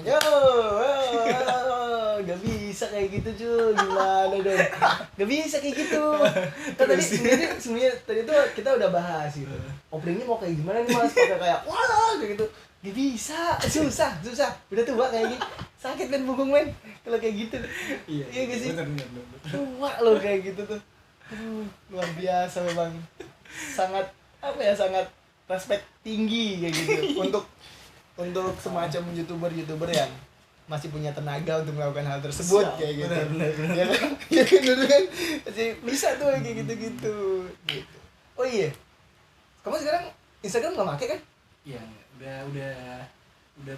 Yo, gak bisa kayak gitu cuy, gimana dong? Gak bisa kayak gitu. Kan tadi sebenarnya tadi tuh kita udah bahas gitu. Openingnya mau kayak gimana nih mas? Pakai kayak wah kayak gitu. Gak bisa, susah. Udah tua kayak gitu, sakit kan punggung men. Kalau kayak gitu, iya gak sih? Bener. Tua loh kayak gitu tuh. Aduh, luar biasa memang. Sangat apa ya, sangat respect tinggi kayak gitu untuk semacam youtuber yang masih punya tenaga untuk melakukan hal tersebut. Siap, kayak gitu. benar. Ya kan? Ya kan dulu kan masih bisa tuh kayak gitu. Oh iya. Kamu sekarang Instagram nggak pakai kan? Iya, udah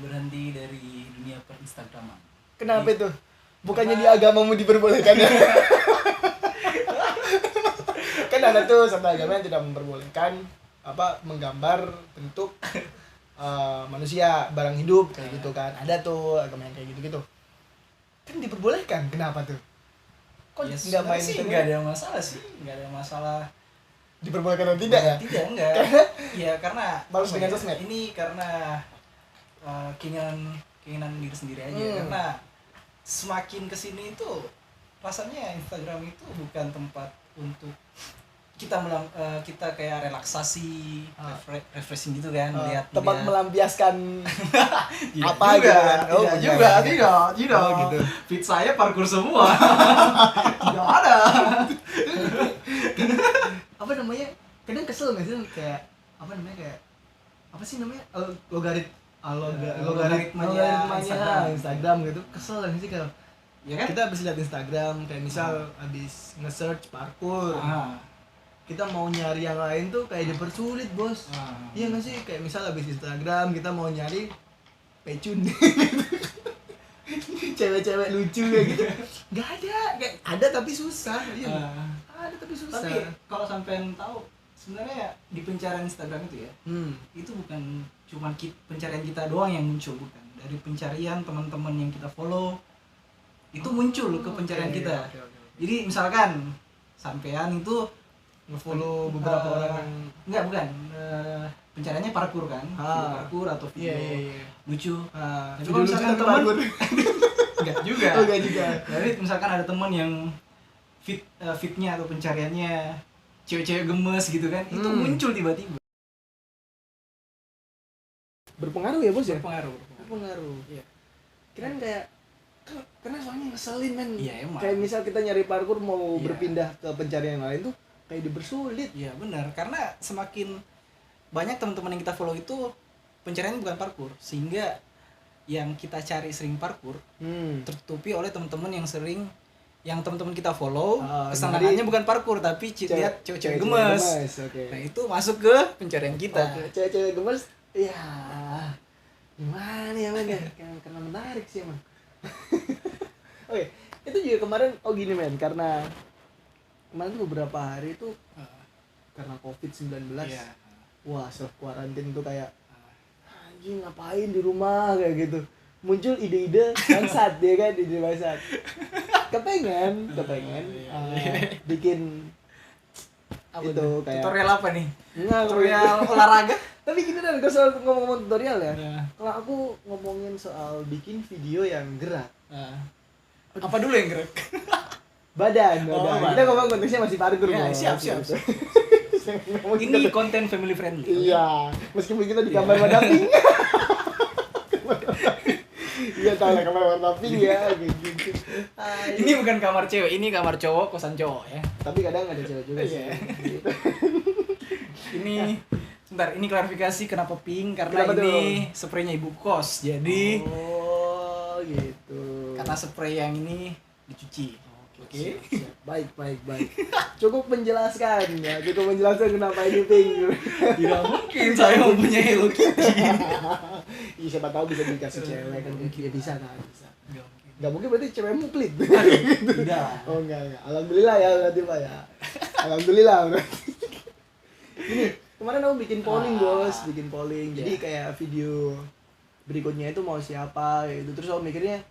berhenti dari dunia per-Instagraman. Kenapa itu? Bukannya di agamamu diperbolehkan ya? Kan ada tuh satu agama yang tidak memperbolehkan menggambar bentuk manusia, barang hidup kayak gitu kan. Ada tuh agama yang kayak gitu kan diperbolehkan. Kenapa tuh kok Ya, nggak main sih internet? nggak ada masalah sih, nggak ada masalah. Diperbolehkan atau tidak ya? Tidak, enggak. Ya karena Balas dengan apa ya, sosmed. ini karena keinginan diri sendiri aja. Karena semakin kesini itu rasanya Instagram itu bukan tempat untuk kita kayak relaksasi, refreshing gitu kan, lihat tempat dia. melampiaskan Tidak apa juga, gitu kan? Oh, tidak bukan. juga, tidak. Oh, gitu. Feed saya parkour semua. Tidak ada. Apa namanya, kadang kesel nggak sih kayak apa sih namanya logaritmanya Instagram gitu, kesel nggak sih kalau Ya kan? kita habis lihat Instagram kayak misal habis nge-search parkour, kita mau nyari yang lain tuh kayak dipersulit bos. Iya nggak sih, kayak misal habis Instagram kita mau nyari pecun cewek-cewek lucu kayak gitu, nggak ada, kayak ada tapi susah. Iya ada tapi susah. Tapi kalau sampean tahu sebenarnya di pencarian Instagram itu ya, itu bukan cuma pencarian kita doang yang muncul, bukan. Dari pencarian teman-teman yang kita follow itu muncul ke pencarian kita. Okay. Jadi misalkan sampean itu nge-follow beberapa orang yang bukan pencariannya parkour kan, video parkour atau video lucu. Tapi kalau misalkan teman enggak juga. Oh, enggak juga. Jadi misalkan ada teman yang fitnya atau pencariannya cewek-cewek gemes gitu kan, itu muncul tiba-tiba. Berpengaruh ya bos ya? Berpengaruh. Iya. Kirain kayak karena soalnya ngeselin men. Iya, emang. Kayak misal kita nyari parkour mau berpindah ke pencarian yang lain tuh kayak dipersulit. Iya benar, karena semakin banyak teman-teman yang kita follow itu pencariannya bukan parkour, sehingga yang kita cari sering parkour tertutupi oleh teman-teman yang teman-teman kita follow kesenangannya bukan parkour tapi lihat cewek-cewek gemes. Okay. Nah itu masuk ke pencarian kita. Cewek-cewek gemes, ya gimana ya men ya? Karena menarik sih emang. Oke, itu juga kemarin gini men, karena kemarin tuh beberapa hari itu karena COVID-19. Wah, self quarantine tuh kayak anjing ngapain di rumah kayak gitu. Muncul ide-ide bangsat ya kan, ide bangsat. Kepengen bikin Apa itu tuh? kayak Tutorial apa nih? Enggak, Tutorial olahraga? tapi gini kan, kalau soal ngomong tutorial ya. Kalau aku ngomongin soal bikin video yang gerak. Apa dulu yang gerak? Badan. badan. Kita ngomong konteksnya masih parkour. Ya, Bos. siap. Ini konten family friendly. Iya, meskipun kita di kamar warna pink. Iya, tahu lah kamar warna pink ya, gitu. Ini bukan kamar cewek, ini kamar cowok, kosan cowok ya. Tapi kadang ada cewek juga sih. Gitu. Ini sebentar, ini klarifikasi kenapa pink, karena Kenapa ini spraynya ibu kos. Jadi gitu. karena spray yang ini dicuci. Oke. Siap. Baik. Cukup menjelaskan kenapa ini pink. Tidak mungkin saya mempunyai Hello Kitty. Iya, siapa tahu bisa dikasih cewek kan, ya bisa kan, bisa. Enggak mungkin. Nggak mungkin berarti cewek muklit. Tidak. Oh enggak. Alhamdulillah ya berarti Pak ya. Alhamdulillah berarti. Ini kemarin aku bikin polling. Jadi kayak video berikutnya itu mau siapa gitu. Terus aku mikirnya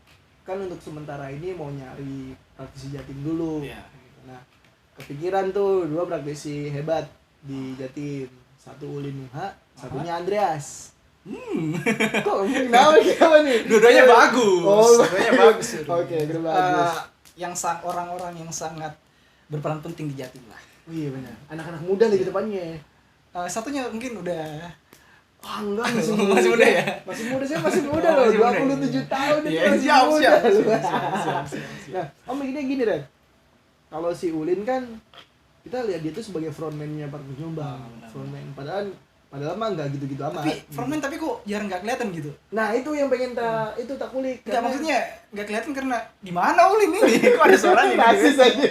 kan untuk sementara ini mau nyari praktisi Jatim dulu. Nah, kepikiran tuh 2 praktisi hebat di Jatim. Satu Ulin Nuha, satunya Andreas. Kok kenapa kenapa nih? Dua-duanya bagus. Oh, Dua-duanya bagus. Oke, bagus. Orang-orang yang sangat berperan penting di Jatim lah. Oh, iya benar. Anak-anak muda lagi depannya. Satunya mungkin udah Enggak, masih Masih muda ya? Masih muda, saya masih muda Oh, loh, masih muda. 27 tahun itu Iya, masih siap, muda. siap, loh. siap. Nah, gini Ren. Kalau si Ulin kan kita lihat dia tuh sebagai frontman-nya Parkur Jombang. benar. Frontman padahal mah enggak gitu-gitu amat. Tapi frontman tapi kok jarang nggak kelihatan gitu. Nah, itu yang pengen tak kulik. Nggak, maksudnya nggak kelihatan karena di mana Ulin ini? Kok ada suaranya? rasis aja.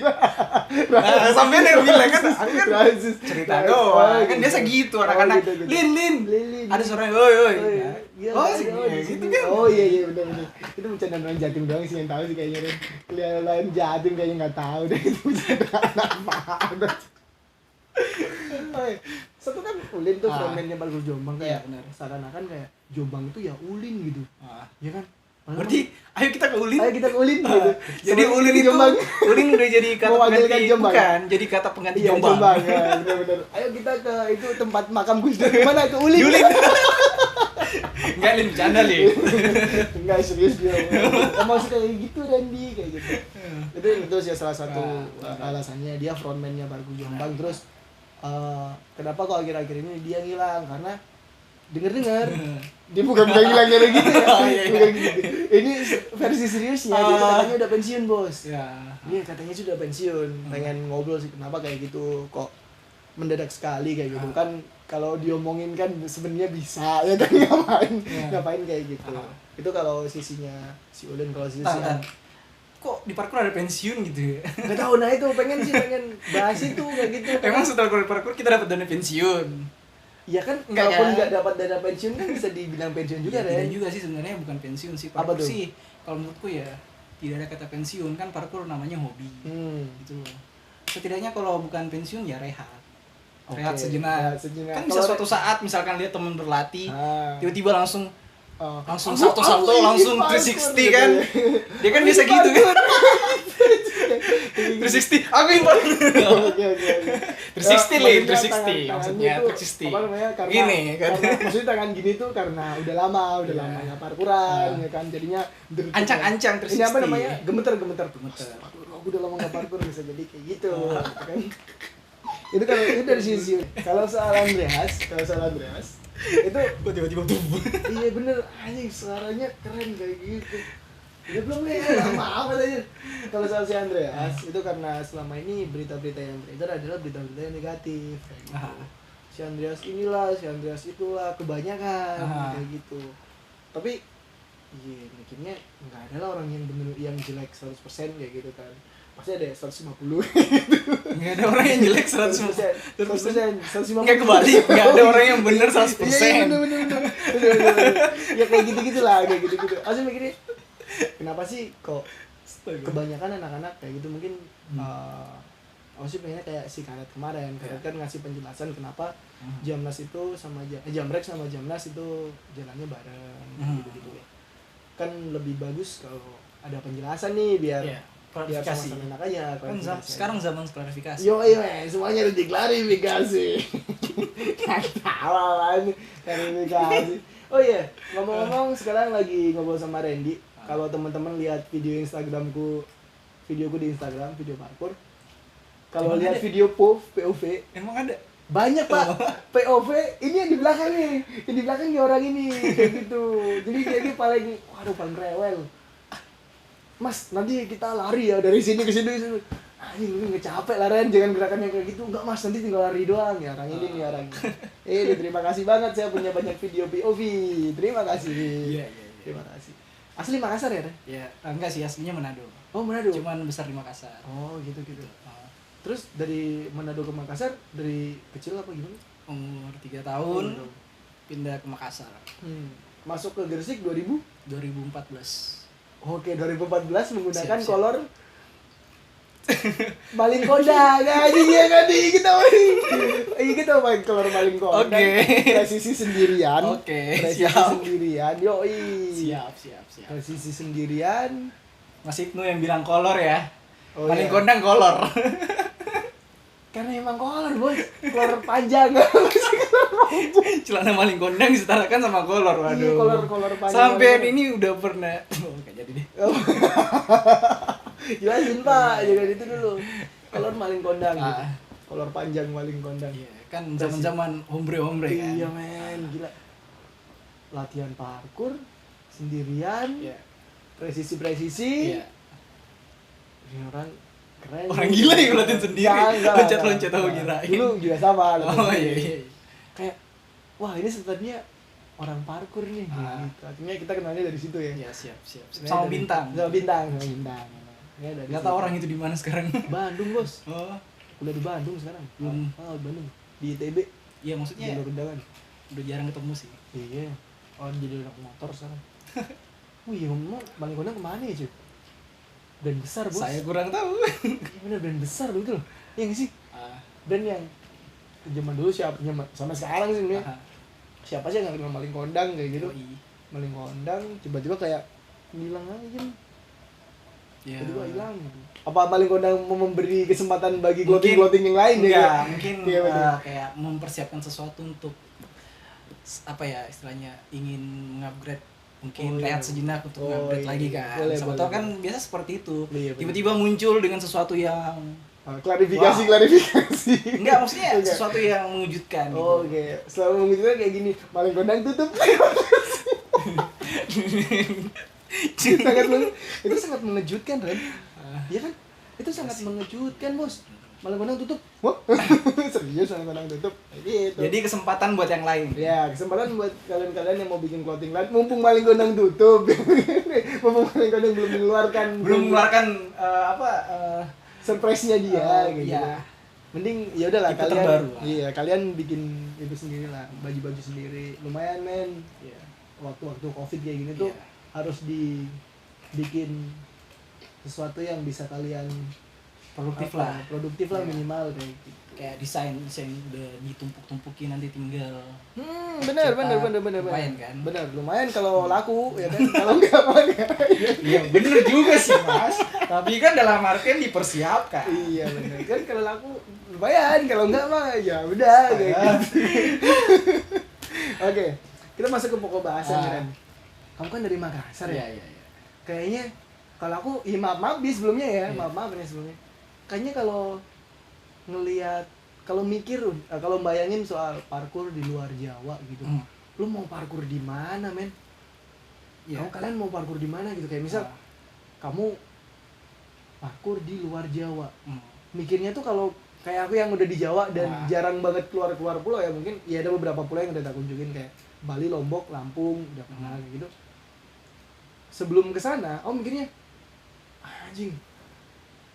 Nah, sampai yang bilang kan, aku kan Rasis. cerita Rasis. doang. Kan gitu. biasa gitu anak-anak. Gitu. Lin. Lin. Ada suaranya, oi. Iya, Oh, di gitu sini. kan. Oh iya benar. Itu bercandaan orang Jatim doang sih yang tahu sih kayaknya Ren. Kelihatan lain Jatim kayaknya nggak tahu deh itu bercandaan banget. Satu kan Ulin tuh frontman-nya Parkur Jombang kayak Iya, benar. seakan-akan kayak Jombang itu ya Ulin gitu. Ya kan? Berarti ayo kita ke Ulin. Ayo kita ke Ulin gitu. Jadi Sama Ulin itu Jombang. Ulin udah jadi kata Mewakilkan pengganti Jombang. bukan, jadi kata pengganti Iya, Jombang. Jombang ya, benar-benar. Ayo kita ke itu tempat makam Gus Dur. Mana ke Ulin? Ulin. Enggak Lin, bercanda Lin. Enggak serius dia. Maksudnya kayak gitu Randy kayak gitu. Itu sih salah satu alasannya dia frontman-nya Parkur Jombang. Terus kenapa kok akhir-akhir ini dia ngilang? Karena dengar dia bukan hilang kayak gitu ya. Bukan gitu. Ini versi seriusnya dia katanya udah pensiun, Bos. Ya. Dia katanya sudah pensiun. Pengen ngobrol sih kenapa kayak gitu kok mendadak sekali kayak gitu. Kan kalau diomongin kan sebenarnya bisa ya kan ngapain kayak gitu. Itu kalau sisinya si Ulin, kalau sisi Kok di parkour ada pensiun gitu ya? nggak tahu. Nah itu pengen bahas itu kayak gitu. Emang setelah keluar parkour kita dapat dana pensiun? Ya kan, Enggak, walaupun kan? nggak dapat dana pensiun kan bisa dibilang pensiun juga Ya, tidak Ren. juga sih sebenarnya, bukan pensiun sih. Apa Parkour tuh? sih kalau menurutku ya tidak ada kata pensiun, kan parkour namanya hobi. Gitu loh. Setidaknya kalau bukan pensiun ya rehat. Rehat sejenak. Kan bisa suatu saat misalkan lihat teman berlatih, tiba-tiba langsung salto langsung 360 kan. Dia kan biasa gitu kan. 360 aku impor. Oke. 360 Lin, 360 maksudnya 360. Apa namanya? Karena Gini kan. Maksudnya tangan gini tuh karena udah lama nggak parkuran ya kan, jadinya Ancang-ancang 360. Ini apa namanya? Gemeter. Gemeter. Aduh, aku udah lama nggak parkur bisa jadi kayak gitu kan. Itu kalau itu dari sisi. Kalau soal Andreas itu Tiba-tiba tuh. iya bener, anjing suaranya keren kayak gitu. Ya belum ya, maaf aja. Kalau soal si Andreas itu karena selama ini berita-berita yang beredar adalah berita-berita yang negatif kayak gitu. Si Andreas inilah, si Andreas itulah, kebanyakan kayak gitu. Tapi iya mikirnya nggak ada lah orang yang bener yang jelek 100% kayak gitu kan. Pasti ada 150. Nggak ada orang yang jelek 100%. 150. Nggak kebalik, nggak ada orang yang bener 100%. Iya bener. Ya kayak gitu-gitu lah, kayak gitu-gitu. Asli mikirnya kenapa sih kok kebanyakan anak-anak kayak gitu mungkin aku sih pengennya kayak si Karet kemarin. Karet kan ngasih penjelasan kenapa Jamnas itu sama Jamrek sama Jamnas itu jalannya bareng gitu-gitu ya. Kan lebih bagus kalau ada penjelasan nih biar klarifikasi. sama-sama enak aja. Kan sekarang zaman klarifikasi. Yo, semuanya harus diklarifikasi. Kawalan klarifikasi. Oh iya, ngomong-ngomong sekarang lagi ngobrol sama Randy. Kalau teman-teman lihat videoku di Instagram, video parkour. Kalau lihat video POV, Emang ada? banyak Pak. POV ini yang di belakang nih. Yang di belakang nih orang ini kayak gitu. Jadi dia paling rewel. Mas, nanti kita lari ya dari sini ke sini. Anjing, lu nggak capek lah Ren, jangan gerakannya kayak gitu. Enggak Mas, nanti tinggal lari doang ya. Orang ini nih orang. Terima kasih banget, saya punya banyak video POV. Terima kasih. Iya. Terima kasih. Asli Makassar ya, Ren? Ya, enggak sih, aslinya Manado. Oh, Manado. Cuman besar di Makassar. Oh, gitu. Terus dari Manado ke Makassar dari kecil apa gimana? Umur 3 tahun pindah ke Makassar. Masuk ke Gresik 2014. Oke, 2014 menggunakan Siap. kolor maling kondang. Kita main kolor maling kondang. Oke. Presisi sendirian. Presisi siap. sendirian. Siap. Presisi sendirian. Mas Ibnu yang bilang kolor ya. Oh, Paling iya. kondang kolor. Karena emang kolor, Bos. Kolor panjang. Kolor Celana maling kondang disetarakan sama kolor. Waduh. Iya, kolor panjang. Sampean ini udah pernah. Oh, enggak jadi deh. Jelasin Pak, jangan itu dulu. Kolor maling kondang gitu. Ah. Kolor panjang maling kondang. Iya, kan zaman-zaman hombre-hombre kan. Iya men, gila. Latihan parkur sendirian, Iya. presisi. Iya. Ini orang keren. Orang gila yang latihan sendiri. Loncat-loncat tahu enggak. kirain. Dulu juga sama. Oh iya iya. Kayak wah ini sebenarnya orang parkur nih gitu. Artinya kita kenalnya dari situ ya. Iya, siap. Sama bintang. Sama bintang. Ya, dari Enggak situ. tahu orang itu di mana sekarang. Bandung, Bos. Oh. Udah di Bandung sekarang. Di Bandung. Di ITB. Iya, maksudnya Jalur undangan. udah jarang ketemu sih. Iya. Oh, jadi anak motor sekarang. Oh iya, ngomong Bang Kondang kemana ya, cuy? Brand besar, Bos. Saya kurang tahu. Iya bener, brand besar betul. Iya nggak sih? Brand yang zaman dulu siapa sama sekarang sih sebenarnya. Siapa sih yang nggak kenal Maling Kondang kayak gitu? Maling Kondang tiba-tiba kayak hilang aja. Ya. Tiba-tiba hilang. Apa Maling Kondang mau memberi kesempatan bagi Mungkin- clothing yang lain Enggak, ya? mungkin Iya, betul. kayak mempersiapkan sesuatu untuk apa ya istilahnya ingin mengupgrade mungkin Oh, iya. rehat sejenak untuk Oh, mengupgrade iya. lagi kan. Boleh, Sama boleh, tau kan boleh. biasa seperti itu. Iya, betul. Tiba-tiba muncul dengan sesuatu yang Klarifikasi. enggak maksudnya Enggak. sesuatu yang mengejutkan gitu. Oh, oke. Selalu mengejutkan kayak gini, Maling Kondang tutup. Itu sangat mengejutkan, Ren. Iya kan? Itu sangat mengejutkan, Bos. Maling Kondang tutup. Wah. Serius Maling Kondang tutup. Gitu. Jadi kesempatan buat yang lain. Ya, kesempatan buat kalian-kalian yang mau bikin clothing line, mumpung Maling Kondang tutup. Mumpung Maling Kondang belum mengeluarkan surprise-nya dia gitu. iya. Mending ya udahlah Tipe kalian terbaru lah. iya, kalian bikin itu sendiri lah, baju-baju sendiri. Lumayan, men. Iya. Waktu-waktu Covid kayak gini tuh Iya. harus dibikin sesuatu yang bisa kalian Produktif apa, lah. produktif lah Iya. minimal kayak gitu. Kayak desain udah ditumpuk-tumpukin nanti tinggal Benar, cetak. benar. Lumayan kan? Benar, lumayan kalau laku ya kan. Kalau enggak apa enggak. Iya bener juga sih mas. Tapi kan dalam artian dipersiapkan. Iya benar. Kan kalau laku lumayan, kalau enggak mah ya udah kayak gitu. Oke, kita masuk ke pokok bahasan kan. Kamu kan dari Makassar ya? Iya. Kayaknya kalau aku, ya maaf nih sebelumnya ya, Iya. maaf nih sebelumnya. Kayaknya kalau ngelihat, kalau mikir, kalau bayangin soal parkur di luar Jawa gitu, lu mau parkur di mana, men? Iya. Kalian mau parkur di mana gitu? Kayak misal kamu parkur di luar Jawa. Mikirnya tuh kalau kayak aku yang udah di Jawa dan jarang banget keluar pulau ya, mungkin ya ada beberapa pulau yang udah tak kunjungin kayak Bali, Lombok, Lampung, udah pernah kayak gitu. Sebelum kesana, mikirnya anjing,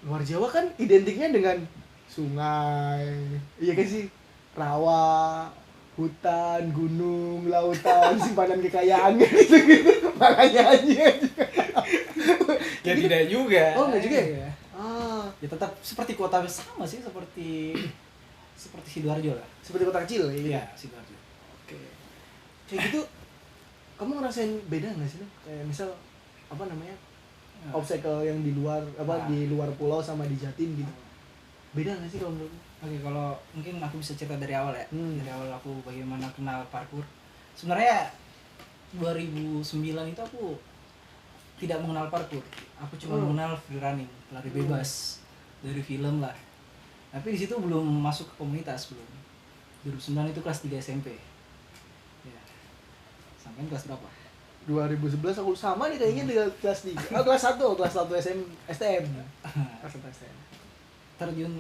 luar Jawa kan identiknya dengan sungai, iya kan sih, rawa, hutan, gunung, lautan, simpanan kekayaan gitu, makanya aja. Ya tidak juga. Oh enggak juga ya? Iya. Ya tetap seperti kota sama sih seperti Sidoarjo lah. Seperti kota kecil ya? Iya Sidoarjo. Oke. Kayak gitu, kamu ngerasain beda nggak sih? Kayak misal apa namanya, obstacle yang di luar di luar pulau sama di Jatim gitu, beda nggak sih kalau menurutmu? Oke, kalau mungkin aku bisa cerita dari awal ya. Hmm. Dari awal aku bagaimana kenal parkour. Sebenarnya 2009 itu aku tidak mengenal parkour. Aku cuma mengenal free running, lari bebas dari film lah. Tapi di situ belum masuk ke komunitas belum. 2009 itu kelas 3 SMP. Ya. Sampai kelas berapa? 2011 aku sama nih kayaknya di kelas 3. Kelas 1 STM. Kelas 1 STM. Terjun.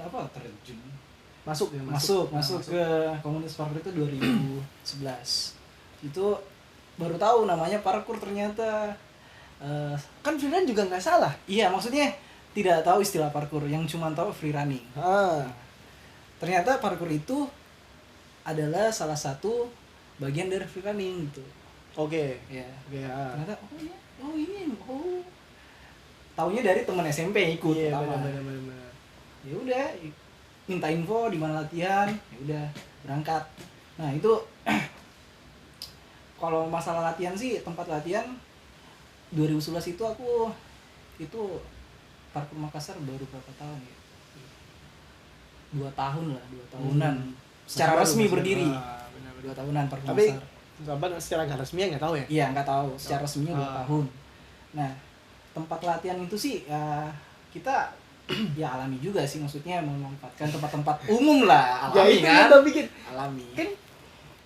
Masuk ya, Masuk ke komunitas parkour itu 2011. Itu baru tahu namanya parkour ternyata. Kan freerun juga nggak salah. Iya, maksudnya tidak tahu istilah parkour, yang cuma tahu free running. Ternyata parkour itu adalah salah satu bagian dari free running gitu. Oke. Ya. Ternyata Taunya dari teman SMP yang ikut iya, pertama. benar. Ya udah, minta info di mana latihan, ya udah berangkat. Nah, itu kalau masalah latihan sih, tempat latihan 2011 itu parkour Makassar baru berapa tahun ya? 2 tahun lah, 2 tahunan. Secara resmi berdiri. benar. 2 tahunan parkur Tapi master. apa secara nggak resmi nggak tahu ya? Iya, nggak tahu secara resminya 2 Ah. tahun. Nah, tempat latihan itu sih ya kita ya alami juga sih, maksudnya memanfaatkan tempat-tempat umum lah, Ya alami itu kan. kita bikin. Alami. Kan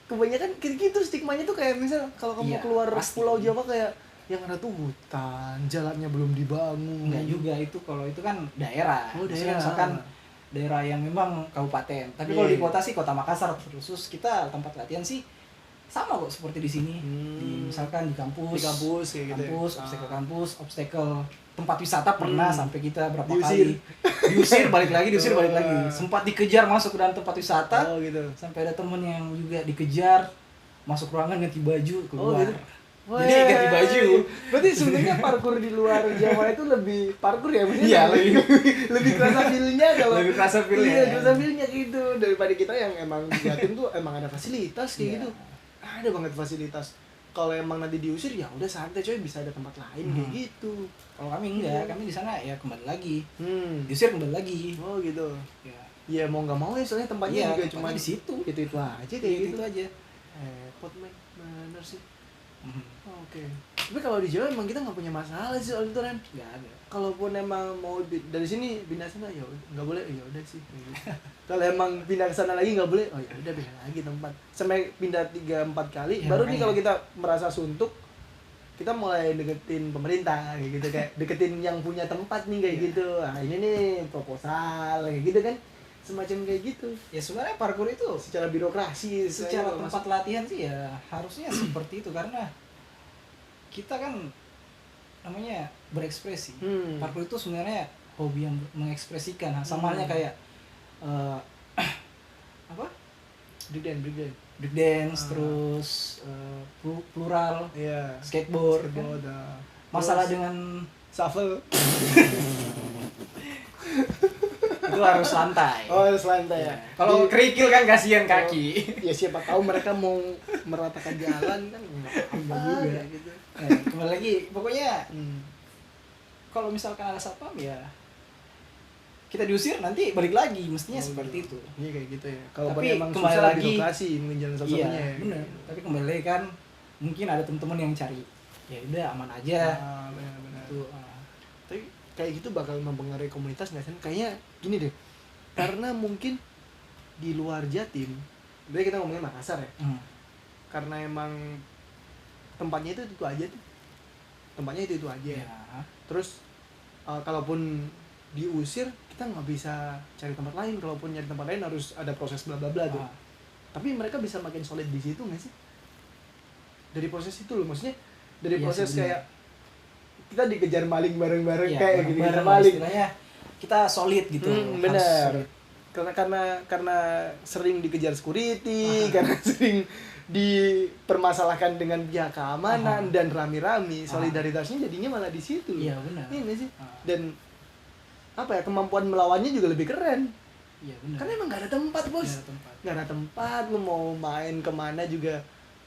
kebanyakan kayak gitu stigmanya tuh kayak misal kalau kamu Iya, keluar pasti. Pulau Jawa kayak yang ada tuh hutan, jalannya belum dibangun. Enggak juga, itu kalau itu kan daerah. Oh, Maksudnya daerah. misalkan daerah yang memang kabupaten. Tapi Iya, kalau di iya. kota sih kota Makassar khusus kita tempat latihan sih sama kok seperti di sini. Misalkan di kampus. Di kampus kayak gitu. Kampus, Ya? obstacle kampus, obstacle tempat wisata pernah sampai kita berapa Diusir. kali diusir balik lagi, diusir balik Oh. lagi. Sempat dikejar masuk ke dalam tempat wisata. Oh gitu. Sampai ada temen yang juga dikejar masuk ruangan ganti baju Oh keluar. gitu. Jadi ganti baju. Berarti sebenarnya parkur di luar Jawa itu lebih parkur ya? Maksudnya Iya, lebih kerasa feel-nya kalau Lebih kerasa feel-nya. Iya, kerasa feel-nya gitu daripada kita yang emang di Jatim tuh emang ada fasilitas kayak Iya. gitu. Ada banget fasilitas. Kalau emang nanti diusir ya udah santai coy, bisa ada tempat lain kayak gitu. Kalau kami enggak, kami di sana ya kembali lagi. Hmm. Diusir kembali lagi. Oh gitu. Ya. Ya mau nggak mau ya soalnya tempatnya Iya, juga tempatnya cuma di situ. Itu aja kayak Kayak gitu. gitu aja. Pot men, bener sih. Mhm. Oke. Tapi kalau di Jawa emang kita nggak punya masalah sih soal itu Ren. Enggak ada. Kalaupun emang mau dari sini pindah sana ya nggak boleh, ya udah sih. Kalau emang pindah ke sana lagi nggak boleh, oh ya udah pindah lagi tempat. Sampai pindah 3-4 kali, Ya, baru nih makanya. kalau kita merasa suntuk, kita mulai deketin pemerintah kayak gitu, kayak deketin yang punya tempat nih kayak Iya. gitu. Ah ini nih proposal kayak gitu kan, semacam kayak gitu. Ya sebenarnya parkour itu Secara birokrasi, secara saya tempat latihan sih ya harusnya seperti itu, karena kita kan namanya berekspresi. Parkour itu sebenarnya hobi yang mengekspresikan, sama halnya kayak apa? breakdance. Break dance, Ah. terus plural, Iya. skateboard, kan? Skateboard, Masalah terus dengan shuffle. itu harus santai. Oh, harus lantai ya. Kalau Di- kerikil kan kasihan kaki. ya siapa tahu mereka mau meratakan jalan kan enggak juga. juga gitu. Nah, kembali lagi, pokoknya Hmm. kalau misalkan ada satpam ya kita diusir nanti balik lagi, mestinya Oh, seperti gitu. itu. Iya kayak gitu ya. Kalau Tapi emang kembali susah lagi- birokrasi mungkin jalan Iya, satu-satunya ya. benar. Tapi kembali lagi kan mungkin ada teman-teman yang cari ya udah aman aja. Ah, benar-benar. Tuh, Tapi kayak gitu bakal mempengaruhi komunitas nggak sih? Kayaknya gini deh. Karena mungkin di luar Jatim, berarti kita ngomongin Makassar ya. Karena emang tempatnya itu aja tuh. Tempatnya itu aja. ya. Terus kalaupun diusir kita nggak bisa cari tempat lain. Kalaupun nyari tempat lain harus ada proses bla bla bla tuh. Ah, Tapi mereka bisa makin solid di situ nggak sih? Dari proses itu loh, maksudnya dari Iya proses sih, bener. kayak kita dikejar maling bareng-bareng ya, kayak gitu bareng-bareng lah maling. istilahnya kita solid gitu. Harus Bener. solid. Karena sering dikejar security, karena sering dipermasalahkan dengan pihak keamanan dan rame-rame, solidaritasnya jadinya malah di situ. Iya benar. Iya nggak sih? Ah. Dan apa ya, kemampuan melawannya juga lebih keren. Iya benar. Karena emang nggak ada tempat bos, Nggak ada tempat. nggak ada tempat. Lu mau main kemana juga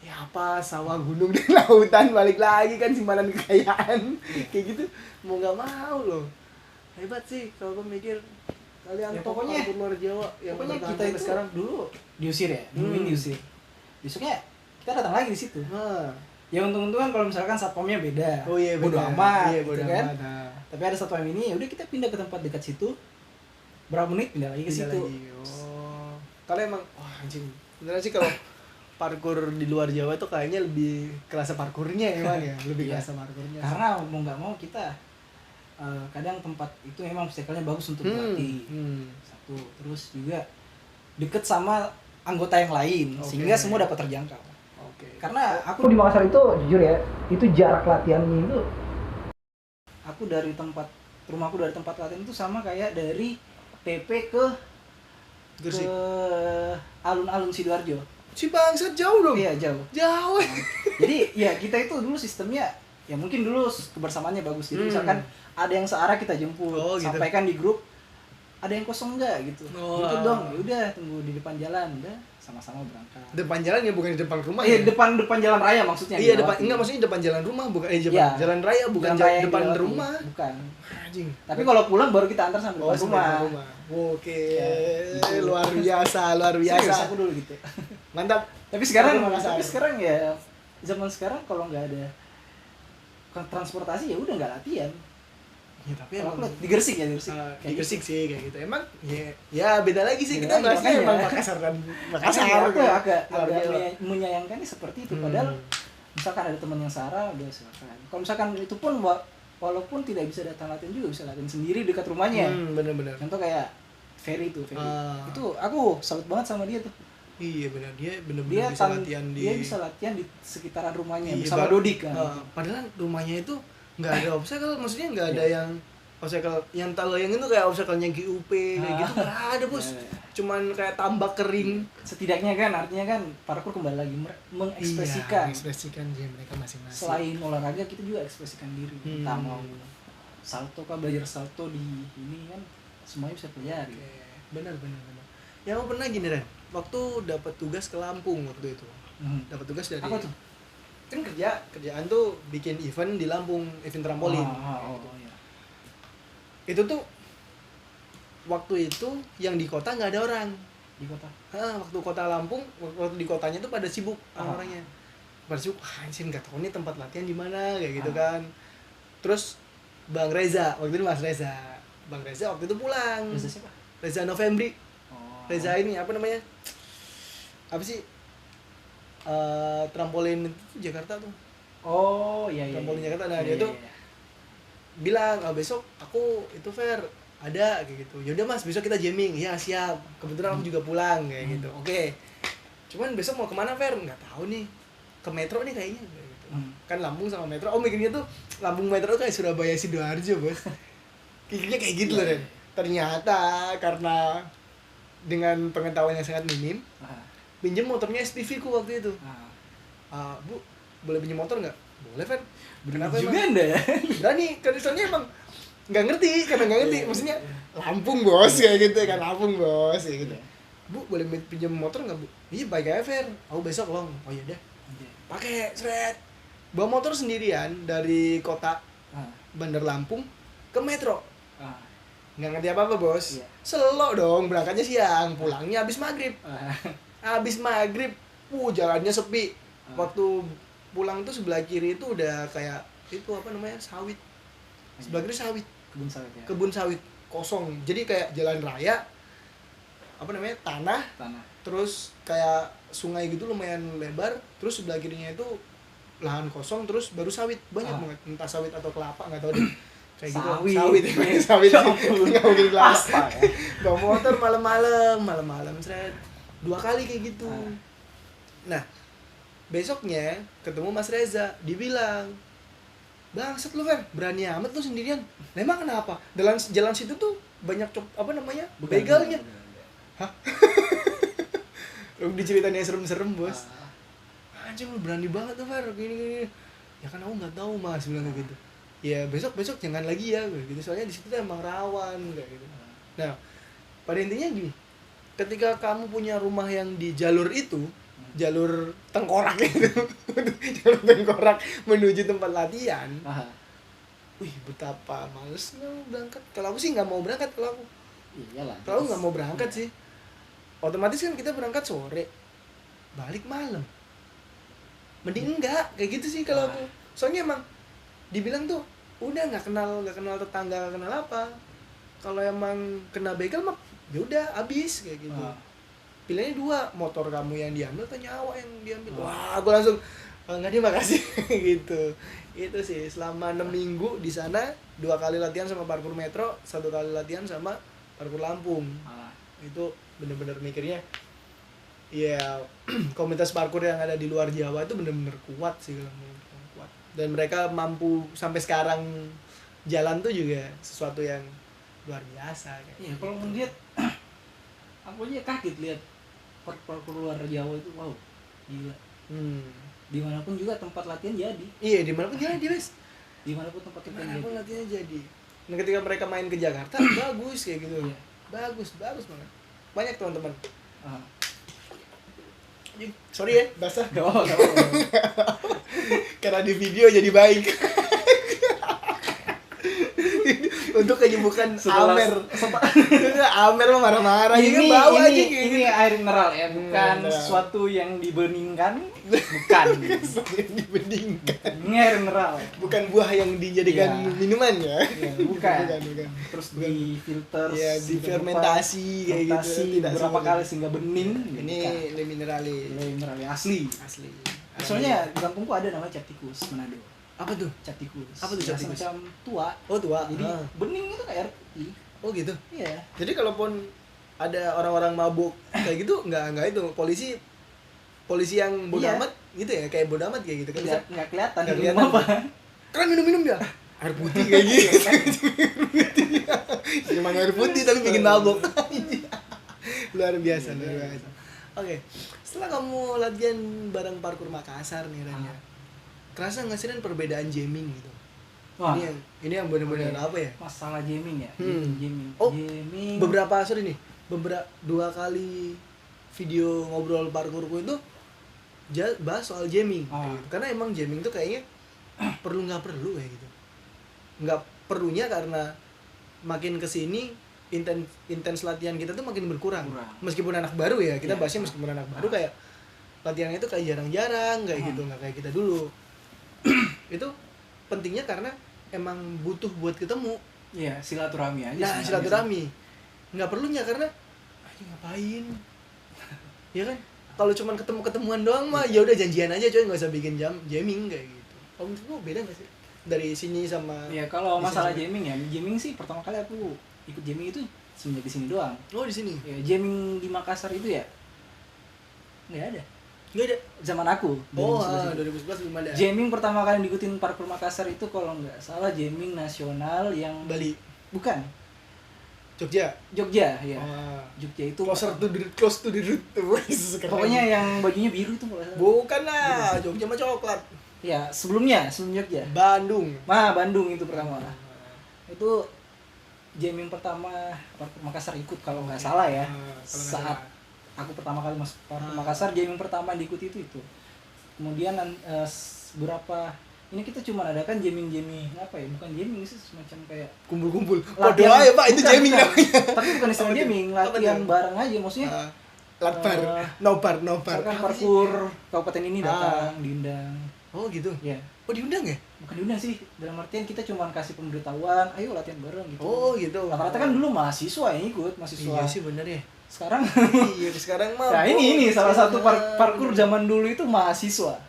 ya apa, sawah, gunung, dan lautan, balik lagi kan simpanan kekayaan. Kayak gitu mau nggak mau loh. Hebat sih kalau gue mikir kalian Ya, tokoh pokoknya- luar Jawa yang Pokoknya bertahan kita sampai itu sekarang. dulu diusir ya, nungguin diusir. Besoknya kita datang lagi di situ. Nah. Ya untung-untungan kalau misalkan satpamnya beda. Oh iya bodo benar. amat, Iya gitu bodo kan. amat. Nah, Tapi ada satpam ini, ya udah kita pindah ke tempat dekat situ. Berapa menit pindah lagi ke pindah situ. lagi. Oh. Kalau emang wah anjing. Beneran sih kalau parkur di luar Jawa tuh kayaknya lebih kerasa parkurnya emang ya, lebih Iya. kerasa parkurnya. Karena mau nggak mau kita kadang tempat itu memang obstacle-nya bagus untuk dilatih. Satu, terus juga deket sama anggota yang lain, Oke. sehingga semua dapat terjangkau. Oke. Karena aku di Makassar itu jujur ya, itu jarak latihannya itu aku dari rumahku dari tempat latihan itu sama kayak dari TP ke Gresik. alun-alun Sidoarjo. Si bangsat jauh dong. Iya, jauh. Jauh. Jadi ya kita itu dulu sistemnya ya mungkin dulu kebersamaannya bagus. Jadi misalkan ada yang searah kita jemput, Oh, gitu. sampaikan di grup ada yang kosong nggak gitu. Oh. Jemput dong. Ya udah tunggu di depan jalan udah. sama-sama berangkat. Depan jalan ya, bukan di depan rumah Iya, ya? depan jalan raya maksudnya. Iya, depan, dilewati. enggak maksudnya depan jalan rumah, bukan depan Iya. jalan raya, bukan Jalan raya yang depan dilewati. rumah. Bukan. Anjing. Tapi kalau pulang baru kita antar sampai depan sampai rumah. depan rumah. Oke, Ya, gitu. luar biasa, luar Serius, biasa. aku dulu gitu. Mantap. Tapi sekarang Makassar. ya zaman sekarang kalau nggak ada transportasi ya udah nggak latihan. Ya, tapi Kalau emang aku di Gresik ya, di Gresik. di Gresik sih kayak gitu. Emang ya beda lagi sih, Beda kita lagi, bahasnya makanya. emang Makassar dan Makassar. Makanya aku gitu. agak Luar biasa. menyayangkannya seperti itu. Padahal misalkan ada teman yang sarah udah silakan. Kalau misalkan itu pun walaupun tidak bisa datang latihan juga bisa latihan sendiri dekat rumahnya. Bener-bener. Contoh kayak Ferry tuh, Ferry. Ah. Itu aku salut banget sama dia tuh. Iya benar, dia Dia bener-bener bisa latihan di. dia bisa latihan di sekitaran rumahnya Iya, bersama Dodik kan. Padahal rumahnya itu nggak ada obstacle, maksudnya nggak ada yang obstacle yang tak bayangin tuh kayak obstacle-nya GUP kayak gitu nggak ada bos. Iya, iya. Cuman kayak tambak kering. Setidaknya kan artinya kan parkour kembali lagi mengekspresikan. Mengekspresikan diri mereka masing-masing. Selain olahraga kita juga ekspresikan diri. Kita Hmm. mau salto kah, belajar salto di ini kan semuanya bisa pelajari. Oke, benar. Ya aku pernah gini Ren, waktu dapat tugas ke Lampung waktu itu. Dapat tugas dari Apa tuh? kan kerjaan tuh bikin event di Lampung, event trampolin. Iya. Itu tuh waktu itu yang di kota nggak ada orang. Di kota. Waktu kota Lampung, waktu di kotanya tuh pada sibuk Ah. orangnya. Pada sibuk, anjir nggak tahu nih tempat latihan di mana kayak gitu kan. Terus Bang Reza, waktu itu Mas Reza. Bang Reza waktu itu pulang. Reza siapa? Reza Novembri. Oh. Reza ini apa namanya? Apa sih? Trampolin itu Jakarta tuh. Oh, iya. Trampolin Jakarta, nah Iya, dia tuh iya. bilang, besok aku itu fair ada kayak gitu. Yaudah mas, besok kita jamming. Ya siap. Kebetulan aku juga pulang kayak gitu. Oke. Cuman besok mau kemana fair? Nggak tahu nih. Ke Metro nih kayaknya. Kayak gitu. Kan Lampung sama Metro. Oh mikirnya tuh Lampung Metro kayak Surabaya Sidoarjo bos. Pikirnya kayak gitu loh Ren. Ternyata karena dengan pengetahuan yang sangat minim, pinjem motornya SPV ku waktu itu. Bu, boleh pinjem motor nggak? Boleh Fer. Kenapa juga emang? Anda ya? Berani, kan soalnya emang nggak ngerti, karena nggak ngerti. Maksudnya Lampung bos kayak gitu kan, Lampung bos kayak gitu. Bu, boleh pinjem motor nggak bu? Iya baik aja Fer. Aku besok long. Oh iya dah. Pakai seret. Bawa motor sendirian dari kota Bandar Lampung ke Metro. Nggak ngerti apa-apa bos. Iya. Selo dong, berangkatnya siang, pulangnya habis maghrib. Habis maghrib, jalannya sepi. Waktu pulang tuh sebelah kiri itu udah kayak itu apa namanya, sawit. Sebelah kiri sawit, Kebun sawit ya. kebun sawit kosong. Jadi kayak jalan raya, apa namanya, tanah, terus kayak sungai gitu lumayan lebar. Terus sebelah kirinya itu lahan kosong, terus baru sawit banyak banget. Entah sawit atau kelapa nggak tahu deh. Kayak Sawit. gitu, sawit Ya sih. ampun. Nggak mungkin kelapa. Aspal ya. Bawa motor malam-malam seret. 2 kali kayak gitu. Nah, besoknya ketemu Mas Reza, dibilang, "Bangsat lu, Fer, berani amat lu sendirian." Lah emang kenapa? Jalan situ tuh banyak apa namanya? Begalnya. Hah? Lu diceritain yang serem-serem, Bos. Anjing lu berani banget tuh, Fer, gini. Ya kan aku nggak tahu, Mas, bilang kayak gitu. Ya besok jangan lagi ya, kayak gitu. Soalnya di situ tuh emang rawan kayak gitu. Nah, pada intinya gini, ketika kamu punya rumah yang di jalur itu, jalur tengkorak itu, jalur tengkorak menuju tempat latihan, wih betapa malesnya berangkat. Kalau aku sih nggak mau berangkat kalau aku. Iyalah. Kalau nggak mau berangkat sih, otomatis kan kita berangkat sore, balik malam. Mending enggak, kayak gitu sih kalau aku. Soalnya emang dibilang tuh udah nggak kenal tetangga, nggak kenal apa. Kalau emang kena begal mah yaudah habis kayak gitu. Pilihannya 2, motor kamu yang diambil atau nyawa yang diambil. Wah, aku langsung nggak, dia makasih gitu. Itu sih selama 6 minggu di sana, 2 kali latihan sama parkour Metro, 1 kali latihan sama parkour Lampung. Itu bener-bener mikirnya ya komunitas parkour yang ada di luar Jawa itu bener-bener kuat sih kalau menurut aku, kuat. Dan mereka mampu sampai sekarang jalan tuh juga sesuatu yang luar biasa kayak. Iya, kalau melihat aku aja kaget lihat parkour luar Jawa itu, wow, gila. Dimanapun juga tempat latihan jadi. Iya, dimanapun jadi Wes. Dimanapun tempat latihan Dimanapun jadi. latihannya jadi. Nah, ketika mereka main ke Jakarta bagus kayak gitu. Iya. Bagus banget. Banyak teman-teman. Sorry ya, basah. Oh, Karena di video jadi baik. Untuk penyembuhan Amer. Amer mah marah-marah ini kan bawa aja ini, kayak ini gitu. air mineral ya, bukan Mineral. sesuatu yang dibeningkan, bukan. Yang dibandingkan. Ini air mineral. Bukan buah yang dijadikan Iya. minuman ya. Iya, bukan. bukan. Terus Bukan. difilter, Ya, difermentasi kayak gitu. fermentasi Tidak beberapa semua. kali sehingga bening. Ini le minerali. Air mineral yang asli. Asli. Soalnya di kampungku ada namanya cap tikus Manado. Apa tuh? Cap tikus. Apa tuh cap tikus? Semacam tua. Oh, tua. Jadi Ah. bening itu kayak air putih. Oh gitu. Iya. Jadi kalaupun ada orang-orang mabuk kayak gitu nggak itu polisi yang bodo Iya. amat gitu ya, kayak bodo amat kayak gitu kan. Nggak kelihatan. Nggak minum kelihatan. apa. Kan minum dia air putih kayak gitu. Cuma air putih tapi bikin mabuk. Luar biasa, luar biasa. Oke. Setelah kamu latihan bareng parkur Makassar nih Ren ya. Kerasa nggak sih Ren perbedaan jamming gitu? Wah. Ini yang benar-benar Oke. apa ya? Masalah jamming ya. Hmm. Jamming. Oh, Jamming. Beberapa 2 kali video ngobrol parkurku itu bahas soal jamming Ah. gitu. Karena emang jamming tuh kayaknya perlu nggak perlu kayak gitu, nggak perlunya karena makin kesini intens latihan kita tuh makin berkurang. Kurang. Meskipun anak baru ya, kita Iya. bahasnya meskipun anak baru kayak latihannya itu kayak jarang-jarang kayak gitu, nggak kayak kita dulu. Itu pentingnya karena emang butuh buat ketemu. Iya, silaturahmi aja. Nah, sebenarnya silaturahmi nggak perlunya karena aja ngapain ya kan, kalau cuman ketemuan doang mah ya udah janjian aja coy, nggak usah bikin jamming kayak gitu. Kalau menurut gua beda nggak sih dari sini sama sih. Iya, kalau di masalah sini? jamming ya, jamming sih pertama kali aku ikut jamming itu semenjak di sini doang. Oh di sini Ya, jamming di Makassar itu ya nggak ada. nggak ada. Zaman aku. Oh 2011 itu. 2011 belum ada. Jamming pertama kali yang diikutin parkur Makassar itu kalau nggak salah jamming nasional yang Bali, bukan Jogja. Jogja ya. Oh. Jogja itu Close to the root. Keren. pokoknya yang bajunya biru tuh kalau nggak salah. bukan lah, Jogja mah coklat. Ya, sebelum Jogja. Bandung. Bandung itu pertama. Itu jamming pertama parkur Makassar ikut kalau nggak salah ya. Kalau nggak Saat salah. aku pertama kali masuk parkur Makassar, jamming pertama yang diikuti itu. Kemudian berapa ini kita cuma adakan jamming apa ya, bukan jamming sih, semacam kayak Kumpul-kumpul. latihan. Waduh ya Pak, itu Bukan, jamming bukan. namanya. Tapi bukan istilah Apa tuh? jamming, Apa latihan tuh? bareng aja maksudnya. Latbar, Eh, nobar. Misalkan Apa sih? parkur kabupaten ini datang, diundang. Oh gitu. Ya, Oh diundang ya? bukan diundang sih. Dalam artian kita cuma kasih pemberitahuan, ayo latihan bareng gitu. Oh gitu. Rata-rata kan dulu mahasiswa yang ikut, mahasiswa. Iya sih bener ya. Sekarang Iya sekarang mah. nah ini salah satu bener. parkur zaman dulu itu mahasiswa.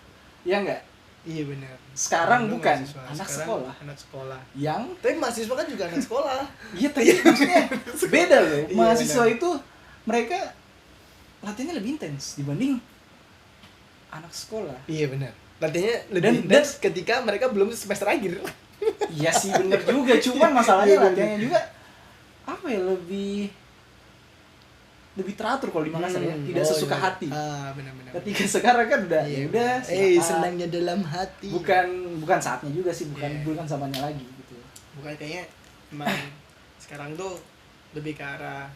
Ya enggak? Iya benar. Sekarang Dulu bukan, mahasiswa. anak Sekarang sekolah. Anak sekolah. Yang Tapi mahasiswa kan juga anak sekolah. iya tapi maksudnya beda loh. Iya, Mahasiswa benar. itu mereka latihannya lebih intens dibanding anak sekolah. Iya benar. Latihannya lebih Dan- intens ketika mereka belum semester akhir. Iya sih bener juga, cuman masalahnya Iya, bener. latihannya juga apa ya, lebih teratur kalau di Makassar ya, tidak sesuka iya. hati. Benar. Ketika sekarang kan udah ya udah silakan. senangnya dalam hati. bukan saatnya juga sih, Iya. bukan zamannya lagi gitu. Bukan kayaknya emang sekarang tuh lebih ke arah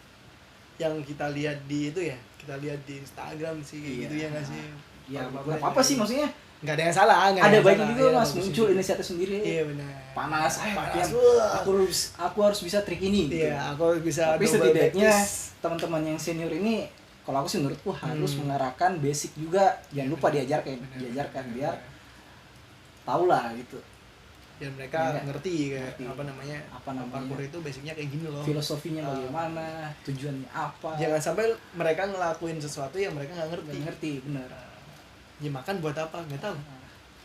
yang kita lihat di itu ya, kita lihat di Instagram sih kayak Iya. gitu ya nggak sih. Ya Parkur-parkur nggak yang apa-apa kayak sih, gitu. maksudnya Nggak ada yang salah, nggak ada yang baiknya salah. juga Iya, mas bagus muncul juga. inisiatif sendiri. Iya benar. Panas, Panas. aku harus bisa trik ini gitu. Iya, aku bisa Tapi double setidaknya backflip. teman-teman yang senior ini, kalau aku sih menurutku harus mengarahkan basic juga, jangan lupa diajarkan biar tau lah gitu biar mereka Iya. ngerti kayak Ngerti. apa namanya parkour itu basicnya kayak gini loh. filosofinya bagaimana, tujuannya apa. Jangan sampai mereka ngelakuin sesuatu yang mereka nggak ngerti. Nggak ngerti bener. Ya makan buat apa? Nggak tahu.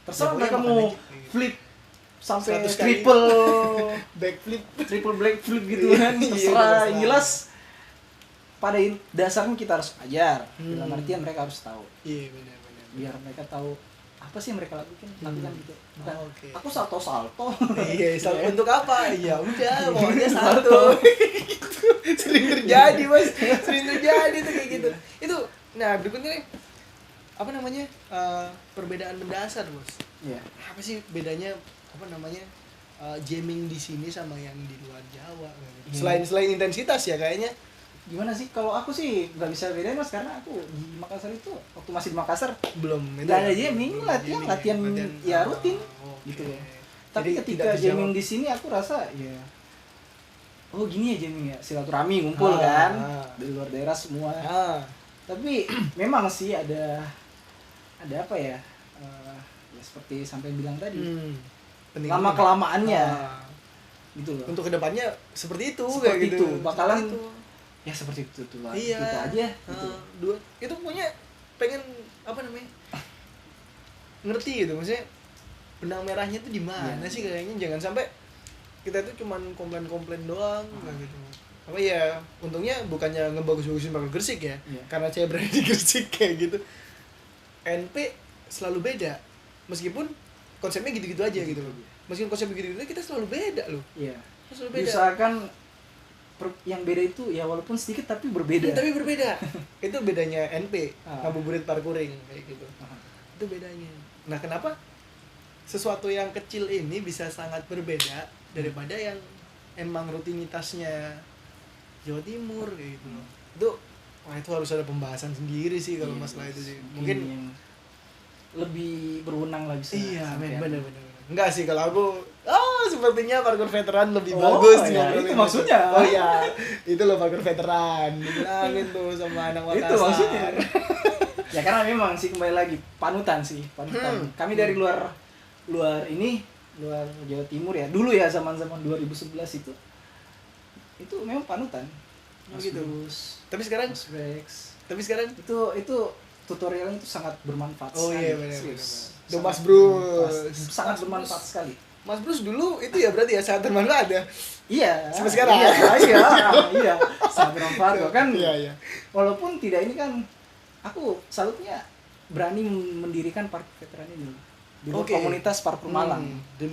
Terserah Pokoknya mereka makan mau aja. flip sampai 100 kali. triple Backflip. black flip gitu kan, Iya, terserah. terserah. Yang jelas pada dasarnya kita harus ajar, dalam Hmm. artian mereka harus tahu, Iya benar. biar mereka tahu apa sih yang mereka lakukan gitu, bukan Oh, oke. aku salto Iya, Iya. untuk apa? Ya udah, pokoknya satu. Sering terjadi, Mas. Sering terjadi tuh kayak gitu. Itu nah, berikutnya nih apa namanya? Perbedaan mendasar, Bos. ya. Apa sih bedanya apa namanya? Jamming di sini sama yang di luar Jawa gitu. Iya. Selain intensitas ya kayaknya gimana sih, kalau aku sih nggak bisa bedain Mas, karena aku di Makassar itu waktu masih di Makassar belum nggak ada jamming, latihan ya rutin gitu ya. Tapi ketika jamming di sini aku rasa ya, oh gini ya jamming ya, silaturahmi ngumpul kan dari luar daerah semua. Tapi memang sih ada apa ya, ya seperti sampai bilang tadi, lama kelamaannya gitu loh. Untuk kedepannya seperti itu, Seperti kayak gitu. itu, bakalan Seperti itu. Ya seperti itu tuh lah. Iya. Gitu aja gitu. Itu punya pengen apa namanya? Ngerti gitu, maksudnya benang merahnya tuh di mana sih kayaknya. Jangan sampai kita tuh cuman komplain-komplain doang kayak gitu. Apa ya, untungnya bukannya ngebagus-bagusin Parkur Gresik ya. Karena saya berada di Gresik kayak gitu. NP selalu beda. Meskipun konsepnya gitu-gitu aja gitu loh. Meskipun konsepnya gitu-gitu kita selalu beda loh. Iya. Selalu beda. Usahakan yang beda itu ya walaupun sedikit tapi berbeda. Tapi berbeda. Itu bedanya NP, ngabuburit parkuring kayak gitu. Itu bedanya. Nah, kenapa sesuatu yang kecil ini bisa sangat berbeda daripada yang emang rutinitasnya Jawa Timur kayak gitu loh. Itu harus ada pembahasan sendiri sih kalau masalah itu sih. Mungkin yang lebih berwenang lah bisa. Iya, benar. Enggak sih kalau aku, sepertinya parkur veteran lebih ya, bagus ngobrolin itu maksudnya. Oh iya, itu loh parkur veteran. Dibilangin tuh sama anak Makassar. Itu maksudnya. Ya karena memang sih kembali lagi panutan. Kami dari luar Jawa Timur ya. Dulu ya zaman-zaman 2011 itu memang panutan. Gitu. Tapi sekarang itu tutorialnya itu sangat bermanfaat sekali. Oh iya benar. Mas Bruce sangat bermanfaat sekali. Mas Bruce dulu itu ya berarti ya sangat bermanfaat ya. Iya. Sampai sekarang. Iya. Sangat bermanfaat kan. Iya. Walaupun tidak ini kan aku salutnya berani mendirikan parkur veteran ini di luar komunitas parkur Malang. Di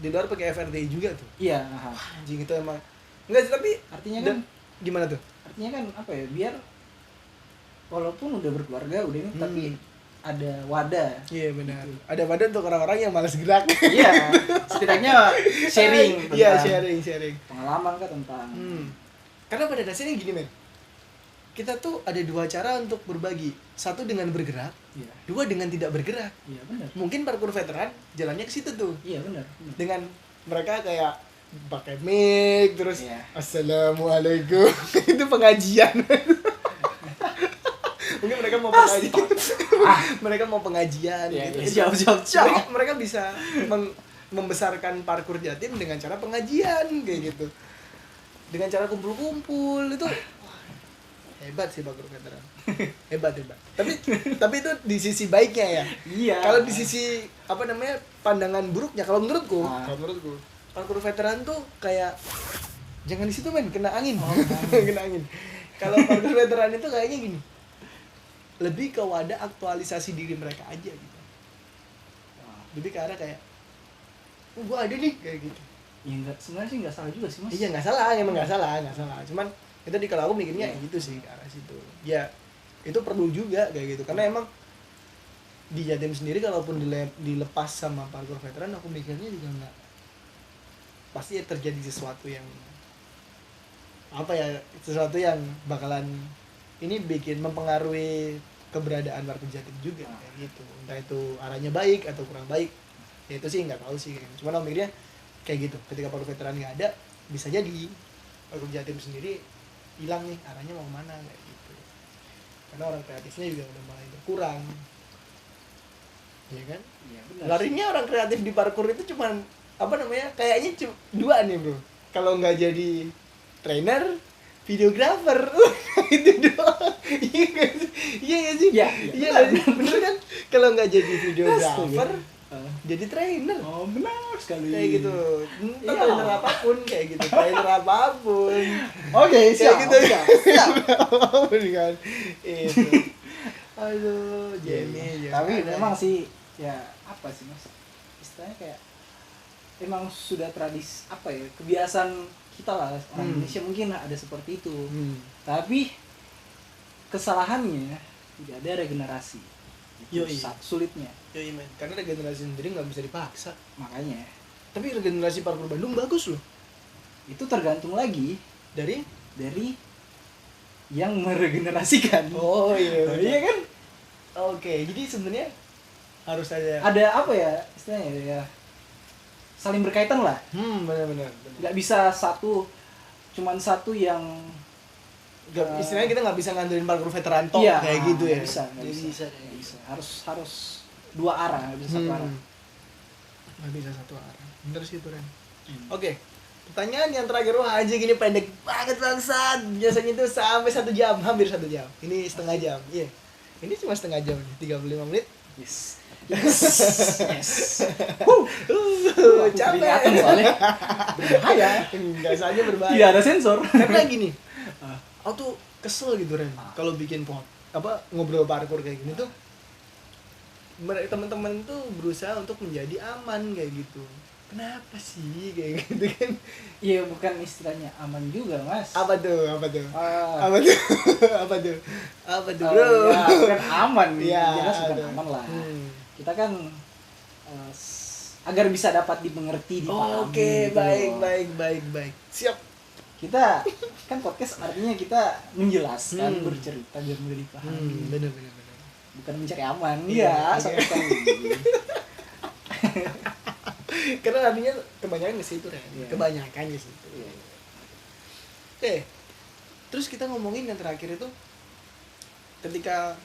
luar pakai FRDI juga tuh. Iya. Anjing itu emang. Enggak sih, tapi artinya kan gimana tuh? Artinya kan apa ya, biar walaupun udah berkeluarga udah ini tapi ada wadah. Iya benar. Gitu. Ada wadah untuk orang-orang yang malas gerak. Iya. Setidaknya sharing. Iya, sharing. Pengalaman kan tentang. Karena pada dasarnya gini, men. Kita tuh ada dua cara untuk berbagi. Satu dengan bergerak, dua dengan tidak bergerak. Iya, benar. Mungkin parkur veteran jalannya ke situ tuh. Iya, benar. Dengan mereka kayak pakai mic terus assalamualaikum. Itu pengajian. Mungkin mereka mau pengajian. Mereka mau pengajian gitu. Siap. Mereka bisa membesarkan parkur Jatim dengan cara pengajian kayak gitu. Dengan cara kumpul-kumpul itu hebat sih parkur veteran. Hebat. Tapi itu di sisi baiknya ya. Iya. Kalau di sisi pandangan buruknya kalau menurutku parkur veteran tuh kayak jangan di situ men, kena angin. Kena angin. Kalau parkur veteran itu kayaknya gini. Lebih ke wadah aktualisasi diri mereka aja gitu. Lebih ke arah kayak gua ada nih kayak gitu. Ya enggak, sebenarnya sih enggak salah juga sih, Mas. Iya, enggak salah, emang enggak salah. Cuman itu kalau aku mikirnya gitu sih ke arah situ. Ya, itu perlu juga kayak gitu. Karena emang di Jatim sendiri kalaupun dilepas sama parkur veteran, aku mikirnya juga enggak pasti terjadi sesuatu yang bakalan ini bikin mempengaruhi keberadaan parkur Jatim juga kayak gitu. Entah itu arahnya baik atau kurang baik. Ya itu sih nggak tahu sih. Cuman aku mikirnya kayak gitu. Ketika parkur veteran nggak ada, bisa jadi parkur Jatim sendiri hilang nih, arahnya mau kemana kayak gitu. Karena orang kreatifnya juga udah mulai berkurang. Iya kan? Iya benar. Larinya orang kreatif di parkur itu cuman kayaknya cuma dua nih, Bro. Kalau nggak jadi trainer, videographer. Itu doang. Iya nggak sih? Iya bener kan? Kalau nggak jadi videographer, jadi trainer. Oh, benar sekali. Kayak gitu. Trainer apapun kayak gitu. Trainer apapun. Oke, siap. Gitu ya. Apapun kan. Itu. Aduh, Jenny. Tapi memang sih ya apa sih, Mas? Istilahnya kayak emang sudah tradisi kebiasaan kita lah orang Indonesia mungkin ada seperti itu. Tapi kesalahannya tidak ada regenerasi. Itu sulitnya. Men. Karena regenerasi sendiri nggak bisa dipaksa. Makanya. Tapi regenerasi parkur Bandung bagus loh. Itu tergantung lagi dari yang meregenerasikan. Oh iya. Iya kan? Oke, jadi sebenarnya harus ada. Ada apa ya istilahnya ya? Saling berkaitan lah. Benar-benar. Nggak bisa cuman satu yang Istilahnya kita nggak bisa ngandelin parkour veteran tok iya, kayak gitu ya. nggak bisa. Nggak bisa. Harus dua arah, nggak bisa satu arah. Nggak bisa satu arah. Bener sih itu Ren. Oke. Pertanyaan yang terakhir, wah aja gini pendek banget bangsat. Biasanya itu sampai 1 jam, hampir 1 jam. Ini setengah jam. Iya. Ini cuma setengah jam nih, 35 menit. Yes. Capek. Peringatan soalnya berbahaya. Enggak saja berbahaya. Tidak ada sensor. Karena gini, aku tuh kesel gitu Ren. Kalau bikin ngobrol parkour kayak gini tuh, teman-teman tuh berusaha untuk menjadi aman kayak gitu. Kenapa sih kayak gitu kan? Iya, bukan istilahnya aman juga, Mas. Apa tuh? Apa tuh, bro? Ya, bukan aman. Iya, Jelas bukan aduh. aman lah. Kita kan agar bisa dapat dimengerti, dipahami. Oke, gitu baik. loh. Siap. Kita kan podcast artinya kita menjelaskan, bercerita biar mudah dipahami. Bener. Bukan mencari aman. Iya, Sama sekali. Karena artinya kebanyakan ke situ Ren. Iya. Kebanyakan ke situ. Iya. Oke. Terus kita ngomongin yang terakhir itu ketika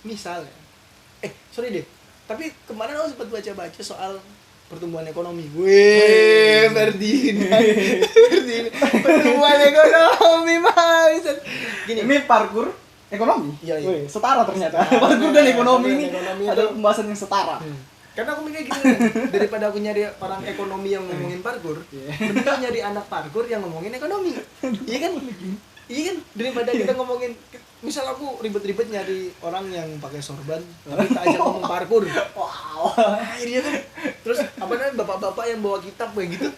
misalnya sorry deh. Tapi kemarin aku sempat baca-baca soal pertumbuhan ekonomi. Wih, Ferdinand. Pertumbuhan ekonomi, Mas. Gini, Ini parkour ekonomi. Iya. Wih, setara ternyata. Parkour dan ekonomi ini Ekonomi ada itu- pembahasan yang setara. karena aku mikir gitu, daripada aku nyari orang ekonomi yang ngomongin parkour, mending aku nyari anak parkour yang ngomongin ekonomi. Iya kan? Iya kan? Daripada kita ngomongin, misal aku ribet-ribet nyari orang yang pakai sorban, tapi tak ajak ngomong parkour. Wow. Akhirnya kan, terus apa namanya bapak-bapak yang bawa kitab kayak gitu,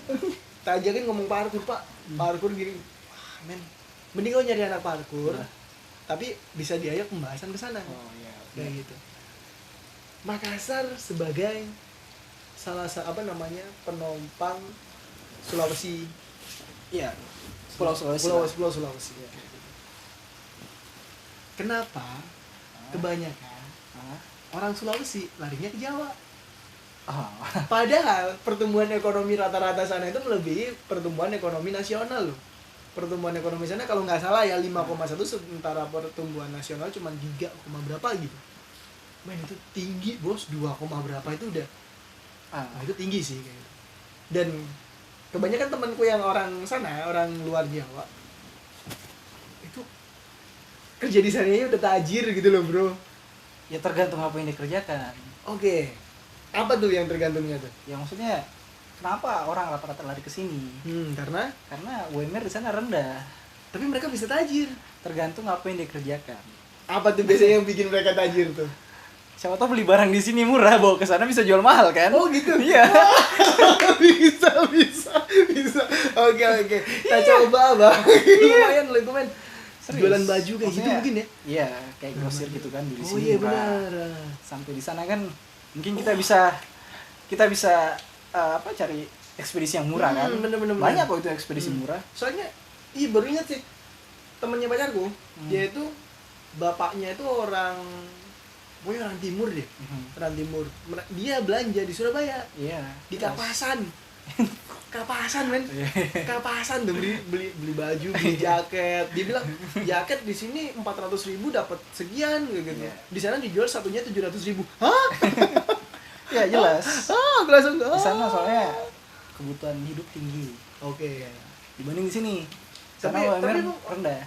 tak ajakin ngomong parkour Pak, parkour gini. Wah men, mending kau nyari anak parkour, tapi bisa diajak pembahasan ke sana. Oh iya. Kayak gitu. Makassar sebagai salah satu penumpang Sulawesi. Iya. Pulau Sulawesi. Pulau Sulawesi. Kenapa kebanyakan orang Sulawesi larinya ke Jawa? Padahal pertumbuhan ekonomi rata-rata sana itu melebihi pertumbuhan ekonomi nasional loh. Pertumbuhan ekonomi sana kalau nggak salah ya 5,1, sementara pertumbuhan nasional cuma 3, berapa gitu. Men itu tinggi bos, 2, berapa itu udah. Nah, itu tinggi sih kayak gitu. Dan kebanyakan temanku yang orang sana, orang luar Jawa, itu kerja di sana udah tajir gitu loh bro. Ya tergantung apa yang dikerjakan. Oke. Apa tuh yang tergantungnya tuh? Ya maksudnya kenapa orang rata-rata lari ke sini? Karena UMR di sana rendah. tapi mereka bisa tajir. Tergantung apa yang dikerjakan. Apa tuh biasanya yang bikin mereka tajir tuh? Siapa tahu beli barang di sini murah, bawa ke sana bisa jual mahal kan? Oh gitu. Iya. bisa. Oke. Kita coba bang. Lumayan loh itu men. Serius. Jualan baju kayak gitu Maksudnya, mungkin ya? Iya, kayak grosir gitu kan di Oh sini. iya murah. benar. Sampai di sana kan mungkin kita bisa cari ekspedisi yang murah kan? Bener. Banyak kok itu ekspedisi murah. Soalnya, baru ingat sih temennya pacarku, dia itu bapaknya itu orang timur deh, orang timur. Dia belanja di Surabaya, Iya. di Kapasan. Kapasan men, Kapasan tuh beli baju, beli jaket. Dia bilang jaket di sini 400.000 dapat sekian gitu. Iya. Di sana dijual satunya 700.000. Hah? Ya jelas. Aku langsung Di sana soalnya kebutuhan hidup tinggi Oke. dibanding di sini. Sana Tapi UMR lu- rendah.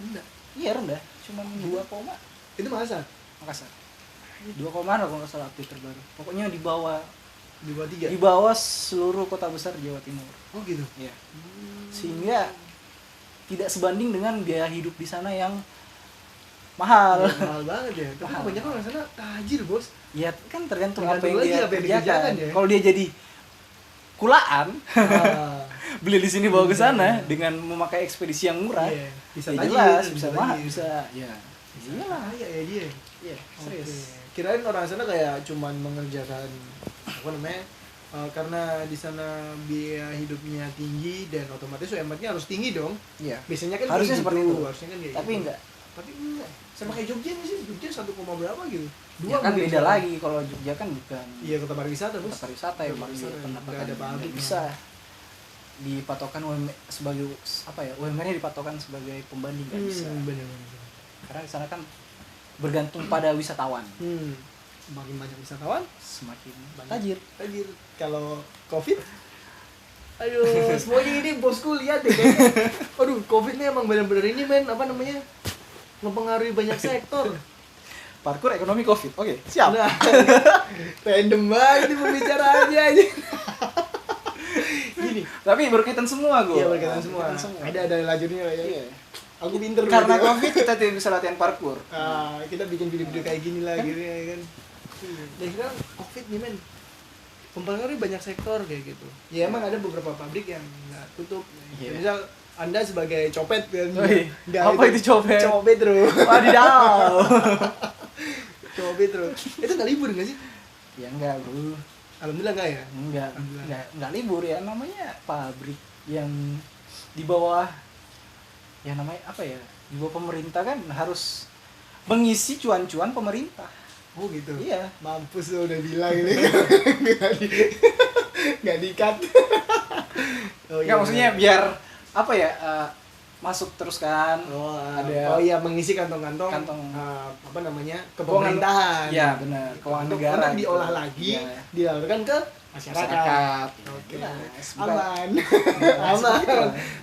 Enggak. Iya rendah, cuma 2, Itu masa Makassar. 2, kalau nggak salah update terbaru. Pokoknya di bawah di bawah 3. di bawah seluruh kota besar Jawa Timur. Oh gitu. Iya. Sehingga tidak sebanding dengan biaya hidup di sana yang mahal. Mahal banget ya. Tapi Mahal. kebanyakan orang sana tajir, Bos. Ya kan tergantung Tergantung apa yang lagi dia apa yang dikerjakan kerjakan. ya. Kalau dia jadi kulaan, Ah, beli di sini bawa ke sana dengan memakai ekspedisi yang murah. iya. Bisa Ya tajir, jelas, bisa mahal, tajir. bisa ya. Iyalah. Kaya ya dia. Iya, serius. Oke. Kirain orang sana kayak cuman mengerjakan karena di sana biaya hidupnya tinggi dan otomatis UMR-nya harus tinggi dong. Iya. Biasanya kan Harusnya kayak seperti gitu. itu. Harusnya kan kayak Tapi gitu. enggak. Tapi enggak. Sama kayak Jogja nih sih, Jogja 1, berapa gitu. Ya kan beda lagi kalau Jogja kan bukan Iya, kota pariwisata, Bos. kota pariwisata ya, pendapatan ada pabrik. nggak bisa dipatokan sebagai apa ya, UMR-nya dipatokan sebagai pembanding, nggak bisa. Benar. Karena di sana kan bergantung pada wisatawan. Semakin banyak wisatawan, Semakin banyak tajir. Kalau Covid, aduh, semuanya ini bosku lihat deh kayaknya. Aduh, Covid ini emang benar-benar ini men, apa namanya? Mempengaruhi banyak sektor. Parkur ekonomi Covid. Oke, siap. Nah, random banget ini pembicaraannya aja. Gini, Tapi berkaitan semua gue. iya berkaitan semua. Ada lajurnya ya. Iya. Aku pinter Karena berarti. Covid kita tidak bisa latihan parkur. Kita bikin video-video kayak gini lah gitu ya kan. Dan sekarang Covid nih men, mempengaruhi banyak sektor kayak gitu. Ya emang ada beberapa pabrik yang nggak tutup. Iya. Misal Anda sebagai copet kan. Wih, Nggak, apa itu copet? Copet bro. Wadidaw. Copet bro. Itu nggak libur nggak sih? Ya enggak, Bro. Alhamdulillah nggak ya? Enggak libur ya, namanya pabrik yang di bawah ya namanya apa ya? Di bawah pemerintah kan harus mengisi cuan-cuan pemerintah. Oh gitu. Iya. Mampus lo udah bilang ini. Nggak di-cut. Oh, Enggak, maksudnya biar apa ya? Masuk terus kan. Oh iya, mengisi kantong-kantong apa namanya, ke pemerintahan. Iya benar, keuangan negara untuk gitu. diolah lagi, Iya. dialirkan ke masyarakat. Oke. Aman.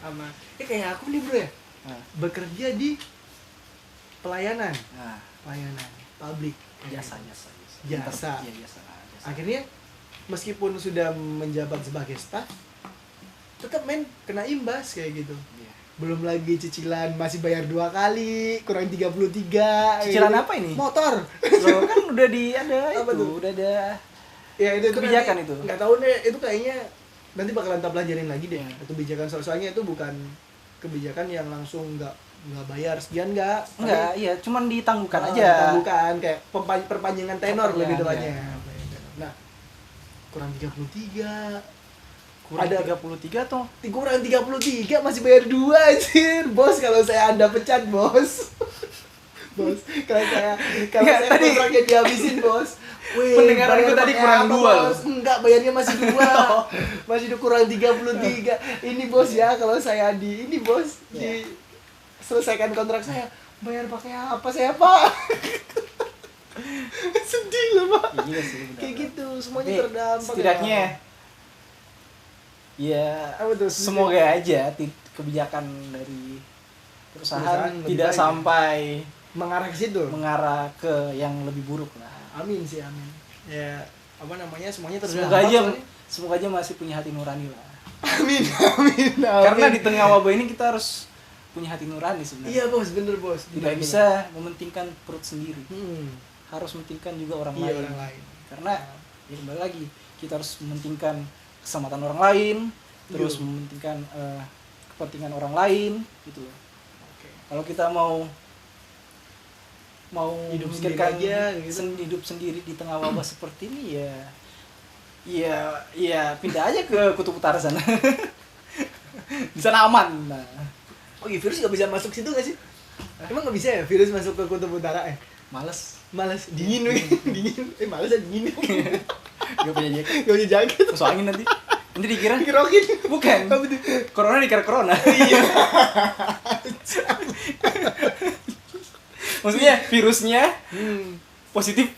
Aman. Kayak aku nih bro ya, bekerja di pelayanan publik. Jasa. Iya, jasa. Akhirnya meskipun sudah menjabat sebagai staf, tetap kena imbas kayak gitu. Iya. Belum lagi cicilan masih bayar 2 kali, kurang 33. Cicilan gitu. apa ini? Motor. Loh, kan udah ada Apa itu, tuh? udah ada Ya itu kebijakan nanti, itu. nggak tahu deh, itu kayaknya nanti bakalan tak pelajarin lagi deh. Ya. Kebijakan soalnya itu bukan kebijakan yang langsung nggak bayar sekian nggak. Enggak, iya, cuman ditangguhkan aja. Ditangguhkan kayak perpanjangan tenor lebih tepatnya. Iya. Nah, kurang 33. Kurang Ada 33 toh. kurang 33 masih bayar 2 anjir. Bos, kalau saya Anda pecat, Bos. Bos, kalau saya Tadi kontraknya dihabisin, Bos. Wih, pendengaranku bayar tadi pakai kurang apa, 2 loh. Bos? Enggak, bayarnya masih 2. Masih kurang 33. Ini Bos ya, kalau saya ini Bos, di selesaikan kontrak saya, bayar pakai apa saya, Pak? Sedih loh, Pak. Ya, iya sih, benar. Kayak gitu, semuanya Tapi terdampak. setidaknya ya Apa tuh? semoga aja kebijakan dari perusahaan lebih tidak baik, sampai mengarah ke situ. mengarah ke yang lebih buruk lah. Amin sih, amin. Ya, apa namanya, semuanya Semoga terdampak. aja masih punya hati nurani lah. Amin. Karena di tengah wabah ini kita harus punya hati nurani sebenarnya. Iya, Bos, bener, Bos. Tidak bisa mementingkan perut sendiri. Harus mementingkan juga orang Iya, lain. orang lain. Karena ya kembali lagi, kita harus mementingkan keselamatan orang lain, terus mementingkan kepentingan orang lain gitu loh. Oke. Kalau kita mau Hidup memikirkan sendiri aja, gitu. hidup sendiri di tengah wabah seperti ini ya pindah aja ke kutub utara sana. Di sana aman. Nah. Oh iya, virus nggak bisa masuk situ nggak sih? Emang nggak bisa ya virus masuk ke kutub utara? Males. Malas, dingin weh. Dingin. Malas ya dingin. Gak punya jaket. Gak punya jaket. Masuk angin nanti. Nanti dikira Kerokin. bukan. Apa tuh? Corona dikira corona. Iya. Maksudnya virusnya positif.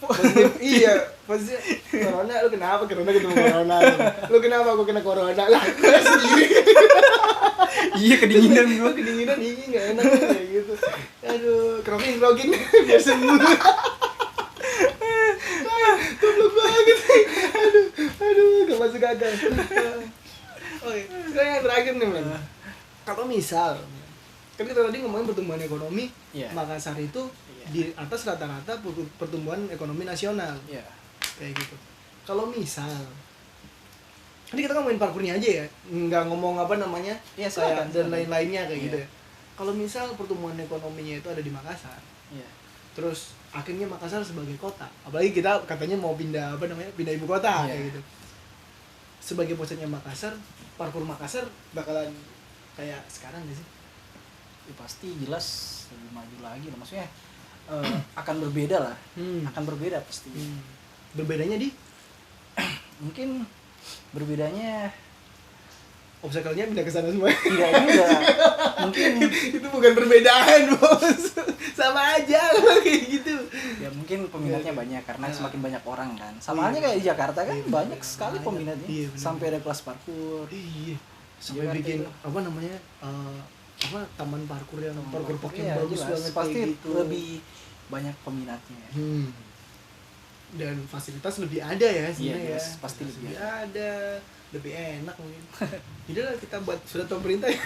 Iya, pasti corona lu kenapa? Corona ketemu corona. Lu kenapa aku kena corona? Lah, gua sendiri. Iya, kedinginan gua. Kedinginan dingin enggak enak kayak gitu. Aduh, kerokin biar sembuh. Goblok banget. Aduh, gak masuk akal. Oke, sekarang yang terakhir nih, men. Kalau misal kan kita tadi ngomongin pertumbuhan ekonomi, Iya. Makassar itu di atas rata-rata pertumbuhan ekonomi nasional. Iya. Kayak gitu. Kalau misal ini kita ngomongin parkurnya aja ya, nggak ngomong apa namanya, Iya, kayak silakan, dan silakan. lain-lainnya kayak Iya. gitu ya. Kalau misal pertumbuhan ekonominya itu ada di Makassar, Iya. terus akhirnya Makassar sebagai kota, apalagi kita katanya mau pindah pindah ibu kota Iya. kayak gitu. Sebagai pusatnya Makassar, parkur Makassar bakalan kayak sekarang nggak sih? ya pasti jelas lebih maju lagi lah. Maksudnya akan berbeda lah. Akan berbeda pasti. Berbedanya di Mungkin berbedanya obstacle-nya pindah ke sana semua. tidak juga. Mungkin Itu bukan perbedaan, Bos. Sama aja kalau kayak gitu. ya mungkin peminatnya banyak karena Nah. semakin banyak orang kan. Sama halnya kayak di Jakarta kan Iya, banyak bener. sekali Banyak. peminatnya. Iya, bener. Sampai ada kelas parkour. Iya. Sampai Jakarta bikin itu. apa namanya? Taman parkur yang parkur yang Iya, bagus jelas. banget Pasti kayak gitu. lebih banyak peminatnya. Dan fasilitas lebih ada ya sebenarnya. jelas. Pasti lebih ada, lebih enak mungkin. Jadi lah kita buat surat pemerintah ya.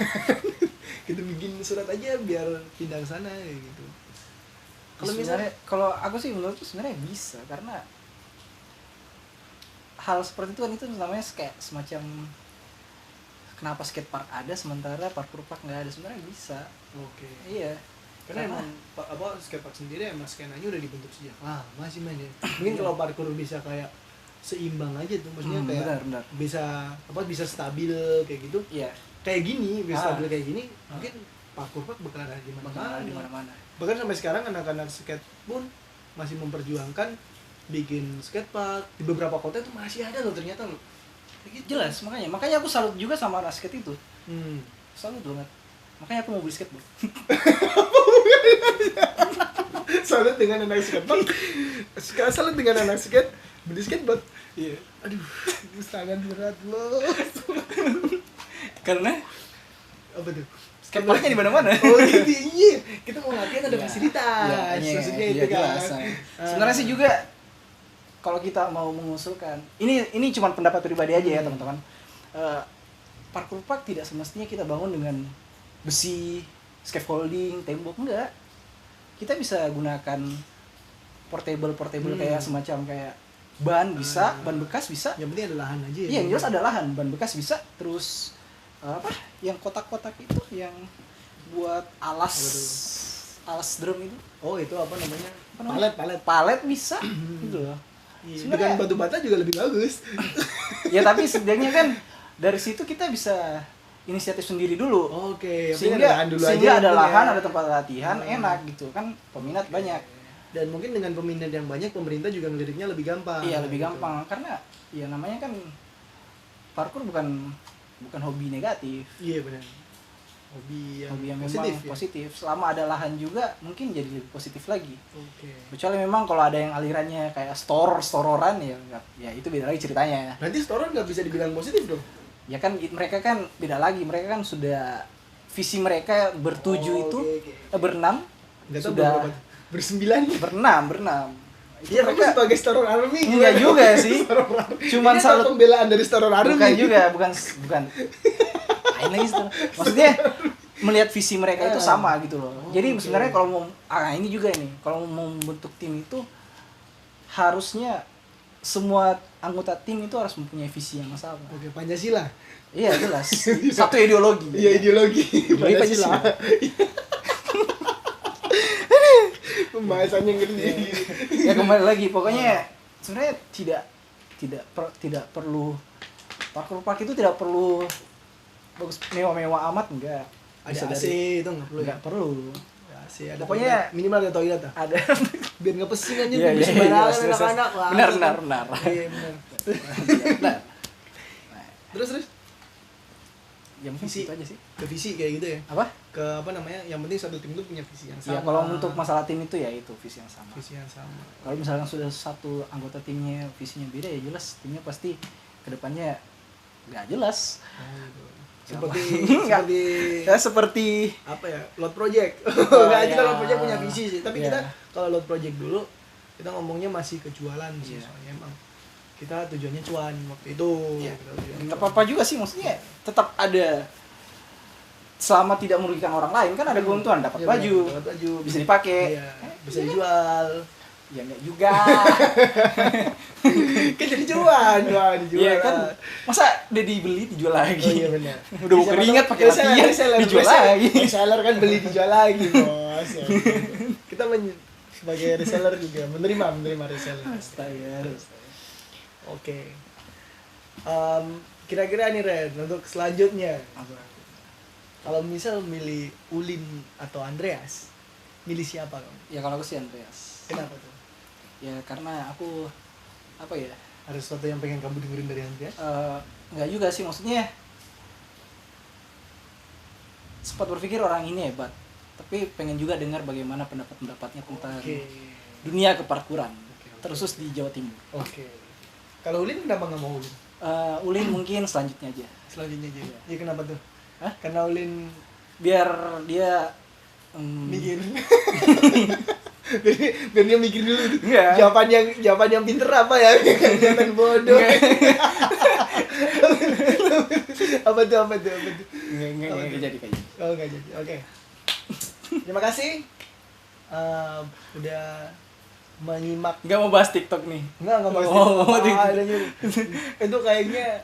Kita bikin surat aja biar pindah ke sana kayak gitu. Kalau misalnya kalau aku sih menurutku sebenarnya bisa karena hal seperti itu kan itu namanya kayak semacam kenapa skatepark ada sementara parkour park nggak ada, sebenarnya bisa. oke. Iya. Karena emang skatepark sendiri emang skenanya udah dibentuk sejak masih main ya. Mungkin kalau parkour bisa kayak seimbang aja tuh, maksudnya kayak benar. bisa stabil kayak gitu. Iya. Kayak gini, bisa stabil kayak gini, mungkin parkour park bakal ada di Bakal di mana-mana. mana-mana. Bahkan sampai sekarang anak-anak skate pun masih memperjuangkan bikin skatepark di beberapa kota itu masih ada loh ternyata loh. Kayak gitu. Jelas, makanya aku salut juga sama anak skate itu. Salut banget. Makanya aku mau beli skateboard. Salut dengan anak skatepark. Salut dengan anak skate beli skateboard. Iya. Aduh, itu sangat berat loh. Karena Apa tuh? skateparknya di mana-mana. Oh gitu, iya. Kita mau latihan ada Iya. fasilitas. Iya, Maksudnya iya, itu kan. jelas. Sebenarnya sih juga kalau kita mau mengusulkan, ini cuma pendapat pribadi aja ya teman-teman. Parkour park tidak semestinya kita bangun dengan besi, scaffolding, tembok, enggak. Kita bisa gunakan portable kayak semacam kayak ban bisa, ban bekas bisa. Yang penting ada lahan aja ya. Iya, yang jelas ada lahan, ban bekas bisa, terus apa? Yang kotak-kotak itu yang buat alas drum itu. Oh, itu apa namanya? Apa namanya? Palet bisa gitu loh. Iya, Sebenarnya- dengan batu bata juga lebih bagus. Ya tapi setidaknya kan dari situ kita bisa inisiatif sendiri dulu. Oke, yang penting Sehingga lahan dulu sehingga aja ada mungkin lahan, ya. ada tempat latihan, enak gitu kan, peminat banyak. Dan mungkin dengan peminat yang banyak, pemerintah juga ngeliriknya lebih gampang. Iya, lebih gitu. gampang karena ya namanya kan parkour bukan hobi negatif. Iya benar. Hobi yang memang positif. Ya? positif. Selama ada lahan juga mungkin jadi lebih positif lagi. Oke. Kecuali memang kalau ada yang alirannya kayak stororan ya ya itu beda lagi ceritanya. Nanti store nggak bisa dibilang positif dong. Ya kan mereka kan beda lagi, mereka kan sudah visi mereka bertujuh itu oke. berenam Nggak tahu sudah berapa. Bersembilan. berenam. Iya, aku sebagai Store Army. Enggak juga sih. Cuman Ini salut pembelaan dari Store Army. bukan juga, bukan lain lagi Store. Maksudnya melihat visi mereka itu sama gitu loh. Jadi oke. sebenarnya kalau mau ini juga ini, kalau mau membentuk tim itu harusnya semua anggota tim itu harus mempunyai visi yang sama. Oke, Pancasila. Iya jelas. Satu ideologi. Iya, ideologi Ideologi Pancasila. Pancasila. Pembahasannya ngeri. Ya kembali lagi, pokoknya sebenarnya tidak perlu parkour park itu tidak perlu bagus mewah-mewah amat, enggak. Ada AC itu nggak perlu. Enggak perlu. Ada AC, ada Pokoknya toilet. Minimal ada toilet lah. Ada. Biar nggak pesing aja Iya, tuh iya, sembarangan jelas, jelas. anak-anak. Wah, Benar. itu kan. Iya, benar. Nah, Terus ya mungkin Visi. itu aja sih. ke visi kayak gitu ya. Apa? Ke apa namanya? Yang penting satu tim itu punya visi yang sama. Ya kalau untuk masalah tim itu ya itu visi yang sama. visi yang sama. Kalau misalkan sudah satu anggota timnya visinya beda ya jelas timnya pasti kedepannya nggak jelas. gitu. Ya, Seperti nggak. seperti Ya seperti apa ya? Load project. Oh, Enggak, kita ya. load project punya visi sih. Tapi Ya. kita kalau load project dulu kita ngomongnya masih kejualan sih, Iya. soalnya emang kita tujuannya cuan waktu itu. Iya. Kita tujuannya nggak cuan. apa-apa juga sih, maksudnya tetap ada selama tidak merugikan orang lain kan ada keuntungan, dapat Iya, baju, dapat baju bisa dipakai. Iya, bisa dijual. Ya enggak juga. Kan jadi cuan, wah dijual. Iya kan, masa udah dibeli dijual lagi. Oh iya benar. Udah mau keringat pakai latihan dijual lagi. Reseller kan beli dijual lagi, Bos. Ya, kita sebagai reseller juga menerima reseller. Astaga. Oke. Kira-kira nih Ren untuk selanjutnya. Kalau misal milih Ulin atau Andreas, milih siapa kamu? Ya kalau aku sih Andreas. Kenapa tuh? Ya karena aku apa ya? Ada sesuatu yang pengen kamu dengerin dari Andreas? Nggak juga sih, maksudnya sempat berpikir orang ini hebat, tapi pengen juga dengar bagaimana pendapat-pendapatnya tentang dunia keparkuran, terus di Jawa Timur. Oke. Kalau Ulin kenapa nggak mau Ulin? Ulin mungkin selanjutnya aja. Selanjutnya aja. Iya. Ya kenapa tuh? Hah? Karena Ulin Biar dia mikir. biar dia mikir dulu. Enggak. Jawaban yang pinter apa ya? Jangan bodoh. Apa tuh? Nggak jadi kayaknya. Oh nggak jadi. Oke. Terima kasih. Udah menyimak. Nggak mau bahas TikTok nih. Nggak mau. Ada nyuri. Itu kayaknya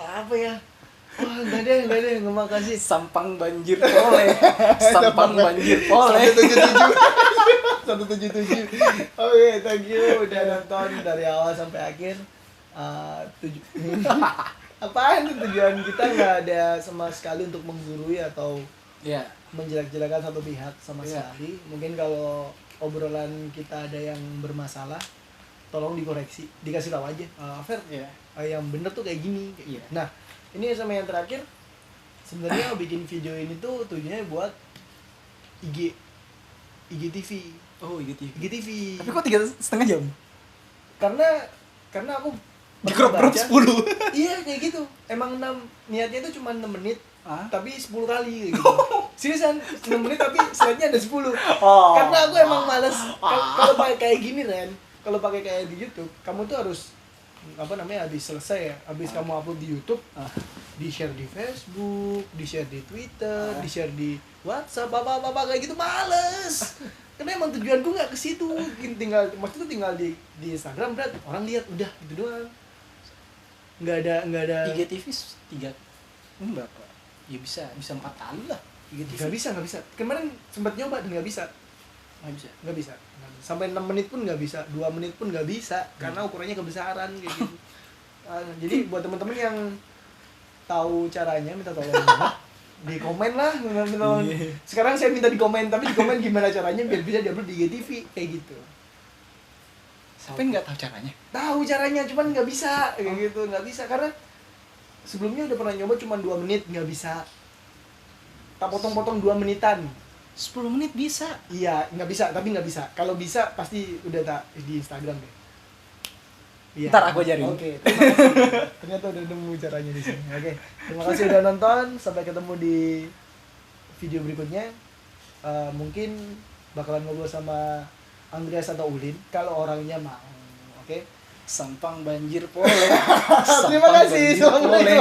apa ya? Wah nggak deh. Nggak makasih. Sampang banjir pole. Sampang banjir pole. 177. Oke, thank you udah nonton dari awal sampai akhir. Apaan tuh, tujuan kita nggak ada sama sekali untuk menggurui atau Ya. menjelek-jelekan satu pihak sama Iya. sekali. Mungkin kalau obrolan kita ada yang bermasalah, tolong dikoreksi, dikasih tahu aja. Fer, Ya. yang bener tuh kayak gini. Iya. Nah, ini sama yang terakhir, sebenarnya bikin video ini tuh tujuannya buat IGTV. Oh, IGTV. IGTV. Tapi kok 3,5 jam? Karena aku Dikerop-kerop baca- 10. Iya kayak gitu. Emang niatnya itu cuma 6 menit, Hah? tapi 10 kali kayak gitu. Seriusan 6 menit tapi slide-nya ada 10. Oh. Karena aku emang males kalau pakai kayak gini Ren. Kalau pakai kayak di YouTube, kamu tuh harus habis selesai ya, habis kamu upload di YouTube, di-share di Facebook, di-share di Twitter, di-share di WhatsApp, apa kayak gitu males. Karena emang tujuanku nggak ke situ, maksudnya tinggal di Instagram, berat orang lihat udah gitu doang. Nggak ada. IGTV 3 ini berapa? Ya bisa 4 kali lah IGTV. Nggak bisa. Kemarin sempat nyoba dan nggak bisa. Nggak bisa. Sampai 6 menit pun nggak bisa, 2 menit pun nggak bisa, karena ukurannya kebesaran kayak gitu. Jadi buat teman-teman yang tahu caranya, minta tolong banget. Di komen lah, minta tolong. Sekarang saya minta di komen, tapi di komen gimana caranya biar bisa diupload di IGTV kayak gitu. Tapi nggak tahu caranya. Tahu caranya, cuman nggak bisa kayak gitu, nggak bisa karena sebelumnya udah pernah nyoba cuman 2 menit nggak bisa. Tak potong-potong 2 menitan. 10 menit bisa. Iya, nggak bisa. Kalau bisa pasti udah tak di Instagram deh. Iya. Ntar aku ajarin. Oke, terima kasih. Ternyata udah nemu caranya di sini. Oke, terima kasih udah nonton. Sampai ketemu di video berikutnya. Mungkin bakalan ngobrol sama Andreas atau Ulin kalau orangnya mau. Oke. Sampang banjir pole. Terima kasih. Sampang banjir pole.